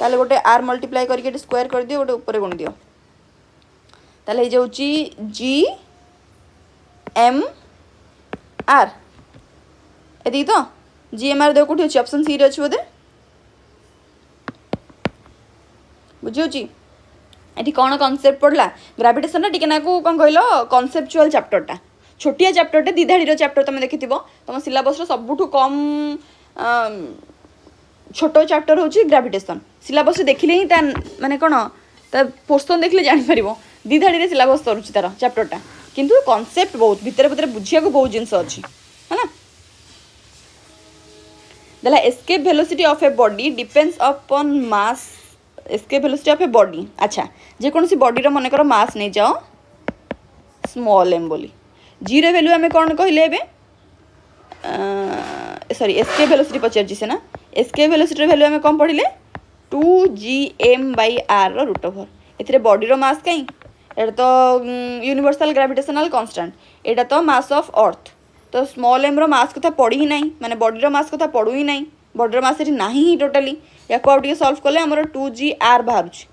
ताले गोटे r मल्टीप्लाई करके स्क्वायर कर दियो गोटे ऊपर गुण दियो ताले हे जाउची gm/r एदी तो gm/r देखो कोठी अछि ऑप्शन सी रे अछि बोदे बुझियोची एटी कौन कॉन्सेप्ट पढ़ला ग्रेविटेशन टिके ना को कौन कहलो कॉन्सेप्चुअल चैप्टरटा छोटिया चैप्टरटे दिधाड़ी चैप्टर तुम देखिथिबो तुम सिलेबस रो सबुठु कम छोटो चैप्टर होची ग्रेविटेशन सिलेबस देखिले ही ता माने कोन ता पोर्शन देखले जानि परिबो दिधाड़ी रे सिलेबस करूची तार चैप्टरटा किंतु कॉन्सेप्ट बहुत भितर भितर बुझिया को बहुत जिंस अछि है ना दला escape velocity of a body depends upon mass escape velocity of a body अच्छा जे कौन सी बॉडी रो मन करो मास नहीं जाओ स्मॉल m बोली जीरो वैल्यू आम कौन कहले एबे सॉरी एस्केप वेलोसिटी पचार से ना एस्केप वेलोसिटी वैल्यू आम कौन पढ़िले 2gm/r रो रूट ओवर एथिरे बॉडी रो मास कहीं एटा तो यूनिवर्सल ग्रेविटेशनल कांस्टेंट एटा तो मास ऑफ अर्थ तो स्मॉल m रो मास कथा पड़ी ही नहीं माने बॉडी रो मास कथा पड़ू ही नहीं बॉडी रो मास एठी नाही ही टोटली या को आउट सॉल्व करले हमर 2gr बाहरुछ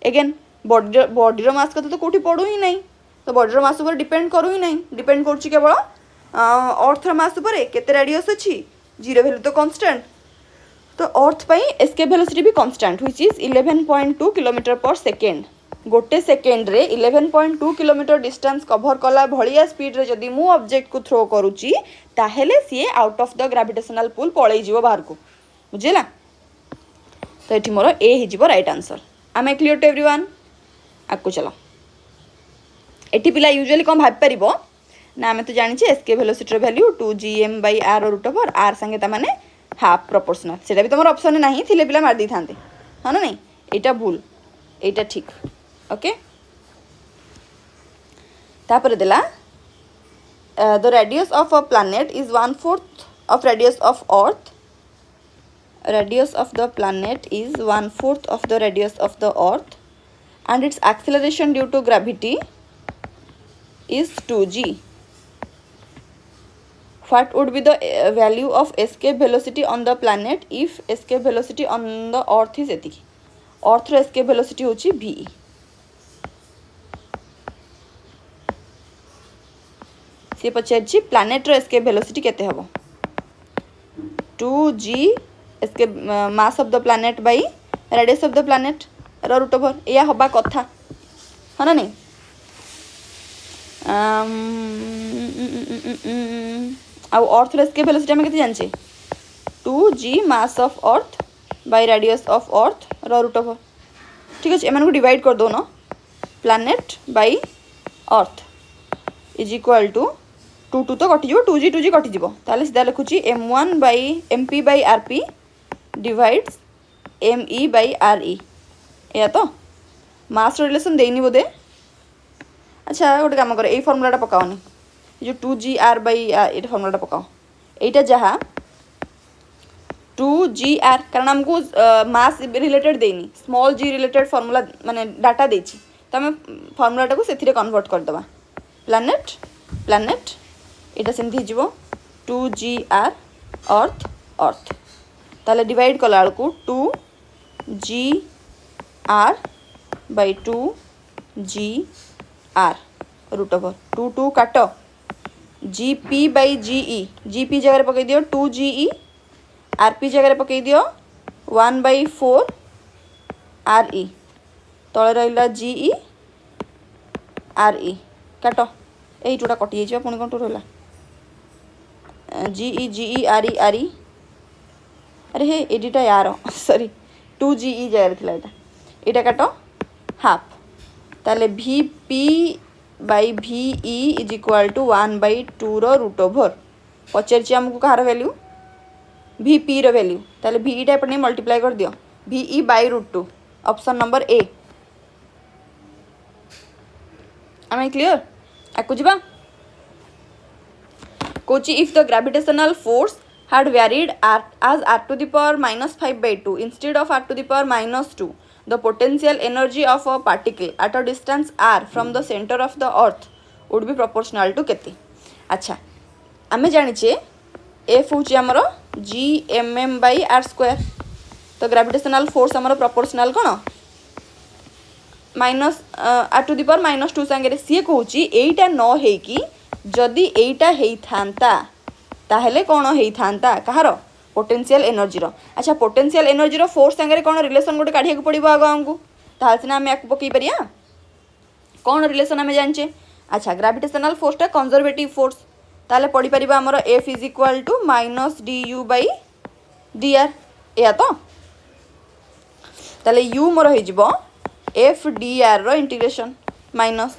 अगेन बॉडी रो मास कथा तो कोठी पड़ू ही नहीं तो बॉडी रो मास ऊपर डिपेंड करू ही नहीं डिपेंड करछि केवल अर्थ रो मास ऊपर केते रेडियस अछि जीरो वैल्यू तो कांस्टेंट तो अर्थ पई एस्केप वेलोसिटी भी कांस्टेंट व्हिच इज 11.2 किलोमीटर पर सेकेंड गोटे सेकेंड रे 11.2 किलोमीटर डिस्टेंस कवर कला भलिया स्पीड रे जदी मु ऑब्जेक्ट को थ्रो करूची ताहेले सी out of the gravitational pull पळै जीवो बाहर को बुझिला तो एठी मोर ए हि जीवो राइट आंसर आमे क्लियर टू एवरीवन आकु चलो एटी पिला यूजुअली कौन भाव पार ना आम तो जानी escape velocity value 2gm/r root over r संगे ता माने हाफ प्रोपोर्शनल सेटा भी तुम ऑप्शन नहीं थिले पिला मार दी थांते हाँ ना नहीं एटा भूल एटा ठीक ओके तापर देला the radius of a planet is 1/4 of radius of earth radius of the planet is 1/4 of the radius of the earth and its acceleration due to gravity is 2g. What would be the value of escape velocity on the planet if escape velocity on the earth is एतिकी earth रो escape velocity होची v से पछाची planet रो escape velocity केते हबो 2g escape mass of the planet by radius of the planet रो रूट ओवर या हबा कथा है ना नहीं आ अर्थ रो एस्केप वेलोसिटी हम केते जानचे 2g mass of earth by radius of earth रो रूट ओवर ठीक है एमान को डिवाइड कर दो ना planet by earth is equal to 2 2 तो कटिज 2g कटिज ताले सीधा लिखुची m1 by mp by rp divides me by re या तो मास रिलेशन देनी बोधे। अच्छा गोटे काम कर ये फर्मुलाटा पकाओनी जो 2gr बाई ये फर्मुलाटा पकाओ यहीटा जहाँ 2gr कारण आमको मास रिलेटेड देनी स्मॉल g रिलेटेड फर्मुला माने डाटा देची तो आम फर्मुलाटा को से कन्वर्ट करदे प्लानेट प्लानेट यहाँ सेमती हो 2gr अर्थ अर्थ ताले डिवाइड कला बेलू 2gr by 2gr root over 2 2 काट gp बाई ge gp जगह पकई दियो 2ge rp जगह पकई दियो 1 बाई 4 re तले रहा ge re काट यही टूटा कटि जा पुणी कौन टू रहा ge re re अरे हे एडिटा यार सॉरी 2ge जगह थी यहाँ काट हाफ ताले vp by ve is equal to 1 by 2 root over पचार आमको कहार वैल्यू vp रो वैल्यू ताले ve टा एपटे मल्टीप्लाई कर दियो ve by root 2 option number A आम क्लियर आकु जीवा कोची if the gravitational force had varied as r to the power minus 5 by 2 instead of r to the power minus 2 the potential energy of a particle at a distance r from the center of the earth would be proportional to केते। अच्छा आमे जानिचे f होची हमरो g mm by r square तो ग्रेविटेशनल फोर्स हमरो proportional cone minus r to the power minus 2 संगे सी कहूची एटा न हे कि जदि एटा हेई थांता ताहले कौन होता कहार पोटेंशियल एनर्जी रो। अच्छा पोटेंशियल एनर्जी रो फोर्स संगे कौन रिलेशन गोटे काढ़िया पड़ो आग आमको ताल सीना आम पकई पारिया कौन रिलेशन आम जाने। अच्छा ग्रेविटेशनल फोर्सटा कंजर्वेटिव फोर्स ताले पड़ी पार आमर F is equal to minus D U by D R या तो ताले यू मोर हो एफ डी आर रो इंटीग्रेशन माइनस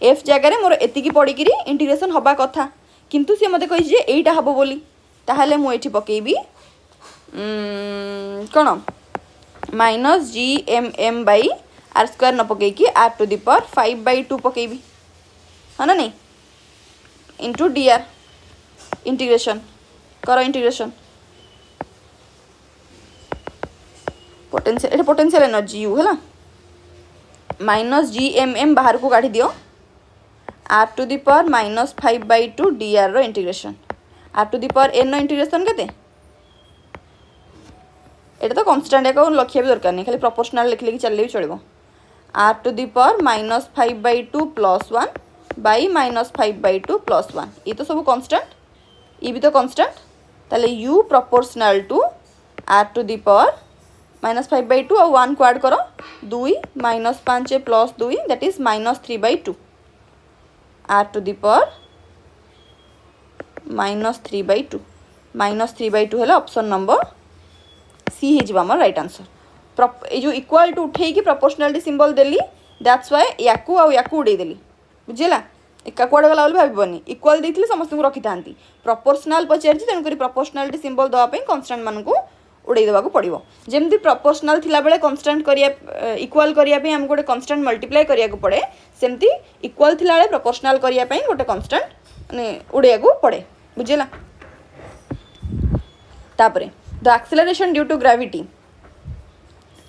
एफ जगार मोर एतिकी पड़ी इंटीग्रेशन हवा कथा किंतु सी मत कही एटा हम बोली ताहले मुझे पकेबी कौन minus G M M by R square न पकईकि R to the power 5 by 2 पकेबी है ना नहीं इंटू डी आर इंटीग्रेशन कर integration potential potential energy U है माइनस जी एम एम बाहर को काढ़ी दियो R to the power minus 5 by 2 D R रो integration R to the power N रो इंटीग्रेशन केते एटा तो कांस्टेंट एक लखिया भी दरकार नहीं खाली प्रोपोर्शनल लिख लेके चलले भी चलिबो R to the power minus 5 by 2 + 1 by minus 5 by 2 + 1 ये तो सब कांस्टेंट ये भी तो कांस्टेंट ताले u proportional to R to the power minus 5 by 2 और 1 को ऐड करो 2 minus 5 + 2 that is minus 3 by 2 R to the power minus 3 by 2 minus 3 by 2 है ऑप्शन नंबर सी हो राइट आंसर ये जो इक्वल टू उठे प्रोपोर्शनालिटी सिंबल देली दैट्स व्हाई याकू आ याकू उड़े देली बुझेला एका कुआड़े गला भावनी इक्वल देते समस्त रखी था प्रोपोर्शनल पचार तेणुक प्रोपोर्शनालिटी सिंबल देवाई कन्स्टांट मान को उड़े देवा पड़ो जमती प्रोपोर्शनल थिला बेले कन्स्टांट करिया इक्वल करने आम गोटे कन्स्टांट मल्टीप्लाई करिया पड़े सेमती इक्वल थिला बेले प्रोपोर्शनल करने गोटे कन्स्टांट माने उड़े पड़े बुझेला। तापरे the acceleration due to gravity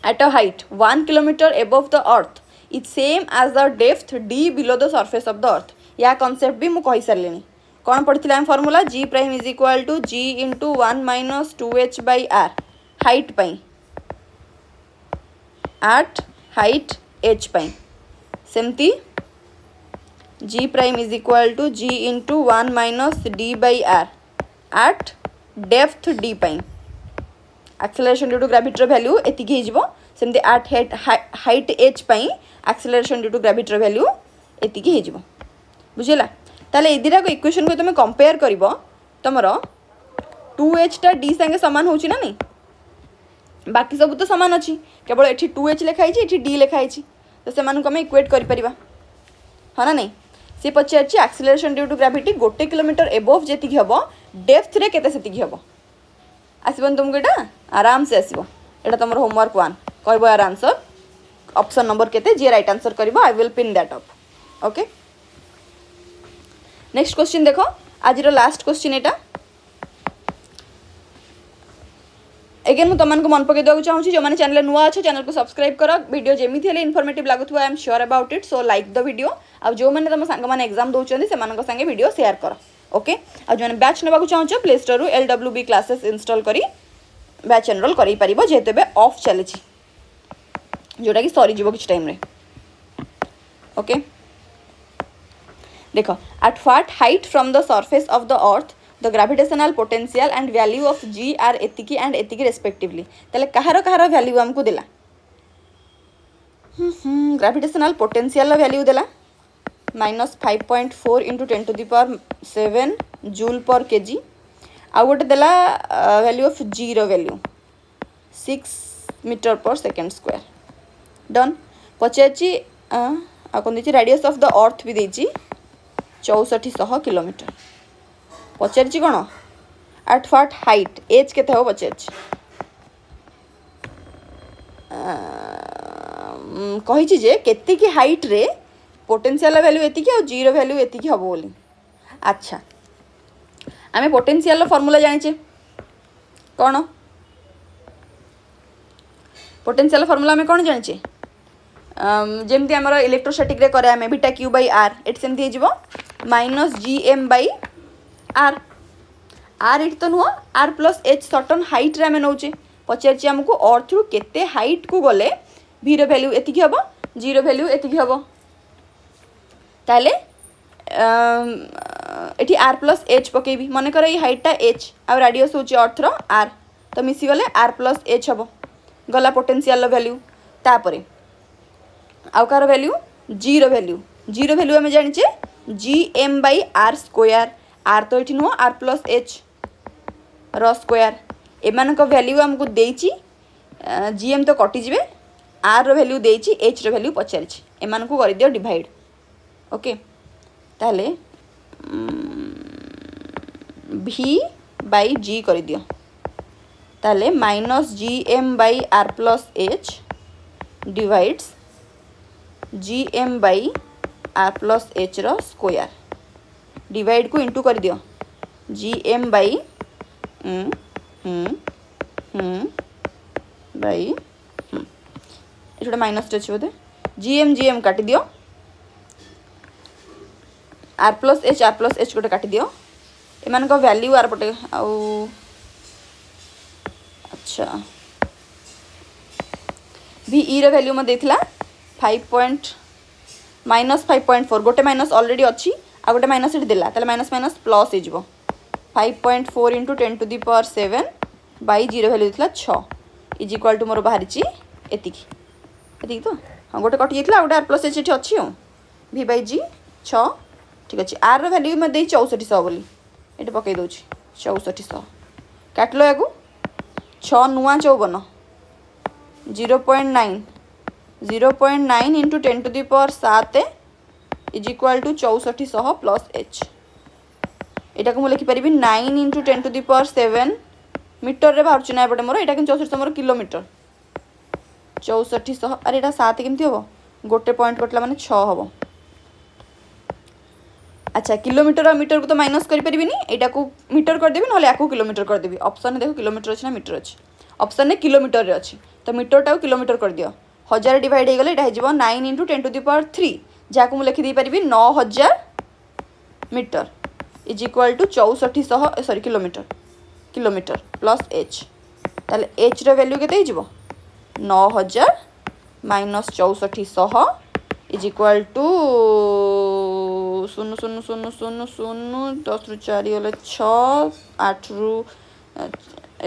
at a height 1 kilometer above the earth is same as the depth d below the surface of the earth या concept भी मुझे कही सारे कौन पढ़ी आम formula g prime is equal to g into 1 minus 2h by R height पाई एट हाइट h पाई सेमती g prime is equal to g into 1 minus d by R at depth d पाई acceleration due to gravity value एतिकी हो सेमती एट हाइट एच पाई acceleration due to gravity value एतिकी हो बुझेला ताले ए दिरा को इक्वेशन को तुम कंपेयर कर तुमर 2h टा d संगे सामान होची ना नहीं बाकी सब तो सामान अच्छी केवल ये 2h लिखाई ये d लिखाई तो से आम इक्वेट कर हाँ ना नहीं सी पचार acceleration due to gravity 1 kilometre above जी हम डेप्थ रे केते हम आसबन तुमको यहाँ आराम से आसो यहाँ तुम होमवर्क 1 कह यार आंसर ऑप्शन नंबर केते जी राइट आंसर कर I will pin that up okay next question देखो आज लास्ट क्वेश्चन यहाँ एगेन मुझे तुमको मन पकई देवाक चाहूँगी जो मैंने चैनल नुआ अच्छे चैनल को सब्सक्राइब कर वीडियो जमी थी इनफॉर्मेटिव लगुवा I am sure about it so like the video आउ जो मैंने तुम सांग मैंने एग्जाम दौरान से सांगे वीडियो शेयर कर ओके आ जो बैच नाक चाहूँ प्ले स्टोर रु LWB क्लासेस इंस्टॉल करी बैच एनरोल कर जेहेतु ऑफ चली जोटा कि सरीज कि टाइम ओके देख at what height from the surface of the earth the gravitational potential and value of ji are एतिकी and एतिकी respectively ताले कहार वैल्यू आमको देला ग्रेविटेशनल पोटेंशियल वैल्यू देला -5.4 इंटू 10⁻7 जूल पर केजी आउ गोटे देला वैल्यू ऑफ जी रो value 6 metre per second square done पचारची कौन देखिए रेडियस ऑफ द अर्थ भी देची 6400 किलोमीटर पचारची कौन एट व्हाट हाइट एज के हो पचारची कही जे केतिकी हाइट रे पोटेंशियल वैल्यू एतिकी और जी रो वैल्यू एतिकी हम बोली अच्छा आमे पोटेंशियल फॉर्मूला जानिचे कौन पोटेंशियल फॉर्मूला में कौन जानिचे जमती आमर इलेक्ट्रोस्टैटिक रे करे आमे beta Q by R at सेमती हो -gm by R R it तो नुह R plus H certain height रे आमे नौचे पचारची आमको अर्थ रु केते हाइट को गले भी रो वैल्यू एतिकी हम जी रो वैल्यू एतिकी हम ताले एटी आर प्लस एच पकेबी मन कर ये हाइटा एच आ रेडियस हूँ अर्थ आर तो मिसीगले आर प्लस एच हम गला पोटेंशियल वैल्यू तापर आउ कार वैल्यू जी रो वैल्यू आम जाचे gm by R square R तो ये नुह आर प्लस एच रो स्क्वायर एमान वैल्यू आमको देची gm तो कटिजे आर रो वैल्यू देची एच रो वैल्यू पचारि एमान को कर दियो डिवाइड ओके ताले v बाई जी कर दियो ताले -gm by R plus H divides gm by R plus H रो स्क्वायर डिवाइड को इंटू कर दियो gm बाई बाई ये माइनस अच्छे बोधे gm काटी दियो आर प्लस एच गोटे काटी दियो एमान को वैल्यू आर पटे आउ अच्छा भी ई रो वैल्यू में देथिला -5.4 गोटे माइनस ऑलरेडी अच्छी आ गोटे माइनस ये देला ताले माइनस माइनस प्लस हो 5.4 इंटू 10⁻7 बाई जीरो वैल्यू देथिला 6 इज इक्वाल टू मोर बाहरी एतिकी तो हाँ गोटे कटि जाइए गोटे आर प्लस एच अच्छी भी बाई जी 6 ठीक अच्छे आर रो वैल्यू मैं दे 6400 बोली ये पकई दूँ 6400 काटलो या 6 नुआ 54 0.9 into 10⁻7 is equal to 6400 plus H यहाँ को मुझे लिखिपारि 9 इंटू 10⁻7 मीटर रे बाहर ना एपटे मोर यहाँ कि 6400 मोर किलोमीटर 6400 अरे यहाँ 7 केमती हम गोटे पॉइंट कटला माने 6 हम अच्छा किलोमीटर और मीटर को तो माइनस करें यहाँ को मीटर करदेवी ना या किलोमीटर करदेवी ऑप्शन देखो किलोमीटर अच्छे ना मीटर अच्छे ऑप्शन ने किलोमीटर रे अच्छी तो मीटरटा किलोमीटर कर दियो 1000 डिवाइड हो गले ये 9 इंटू 10⁻3 जहाँ को मुझे लिखिदेपारि 9000 metre is equal to 6400 sorry kilometre plus H ताले एच रो वैल्यू केते हो 9000 माइनस 6400 इज इक्वाल टू 0 0 0 0 0 10 रु 4 गले 6 8 रु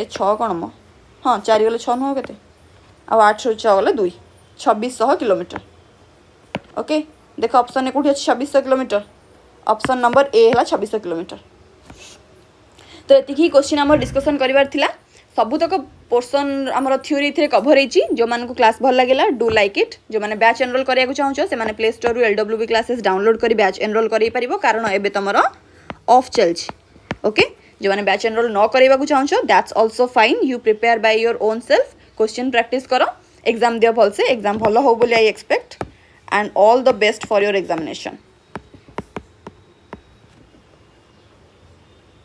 6 कौन मो हाँ 4 गले 6 नुह के 8 रु 6 गले 2 2600 किलोमीटर ओके देख ऑप्शन ने कौटी अच्छे 2600 किलोमीटर ऑप्शन नंबर ए है 2600 किलोमीटर तो ये क्वेश्चन आम डिस्कसन करार थिला सबुतक पोर्सन आमर थ्योरी थी कभर होती जो मान क्लास भल लगे डू लाइक इट जो मैंने बैच एनरोल कराया चाहो से play store LWB classes download कर बैच एनरोल कर कारण एबे तुमर ऑफ चलछि ओके जो मैंने बैच एनरोल न करवा चाहो that's also fine you prepare by your own self question practice करो एग्जाम दियो भल से एग्जाम भल हो बोली I expect and all the best for your examination.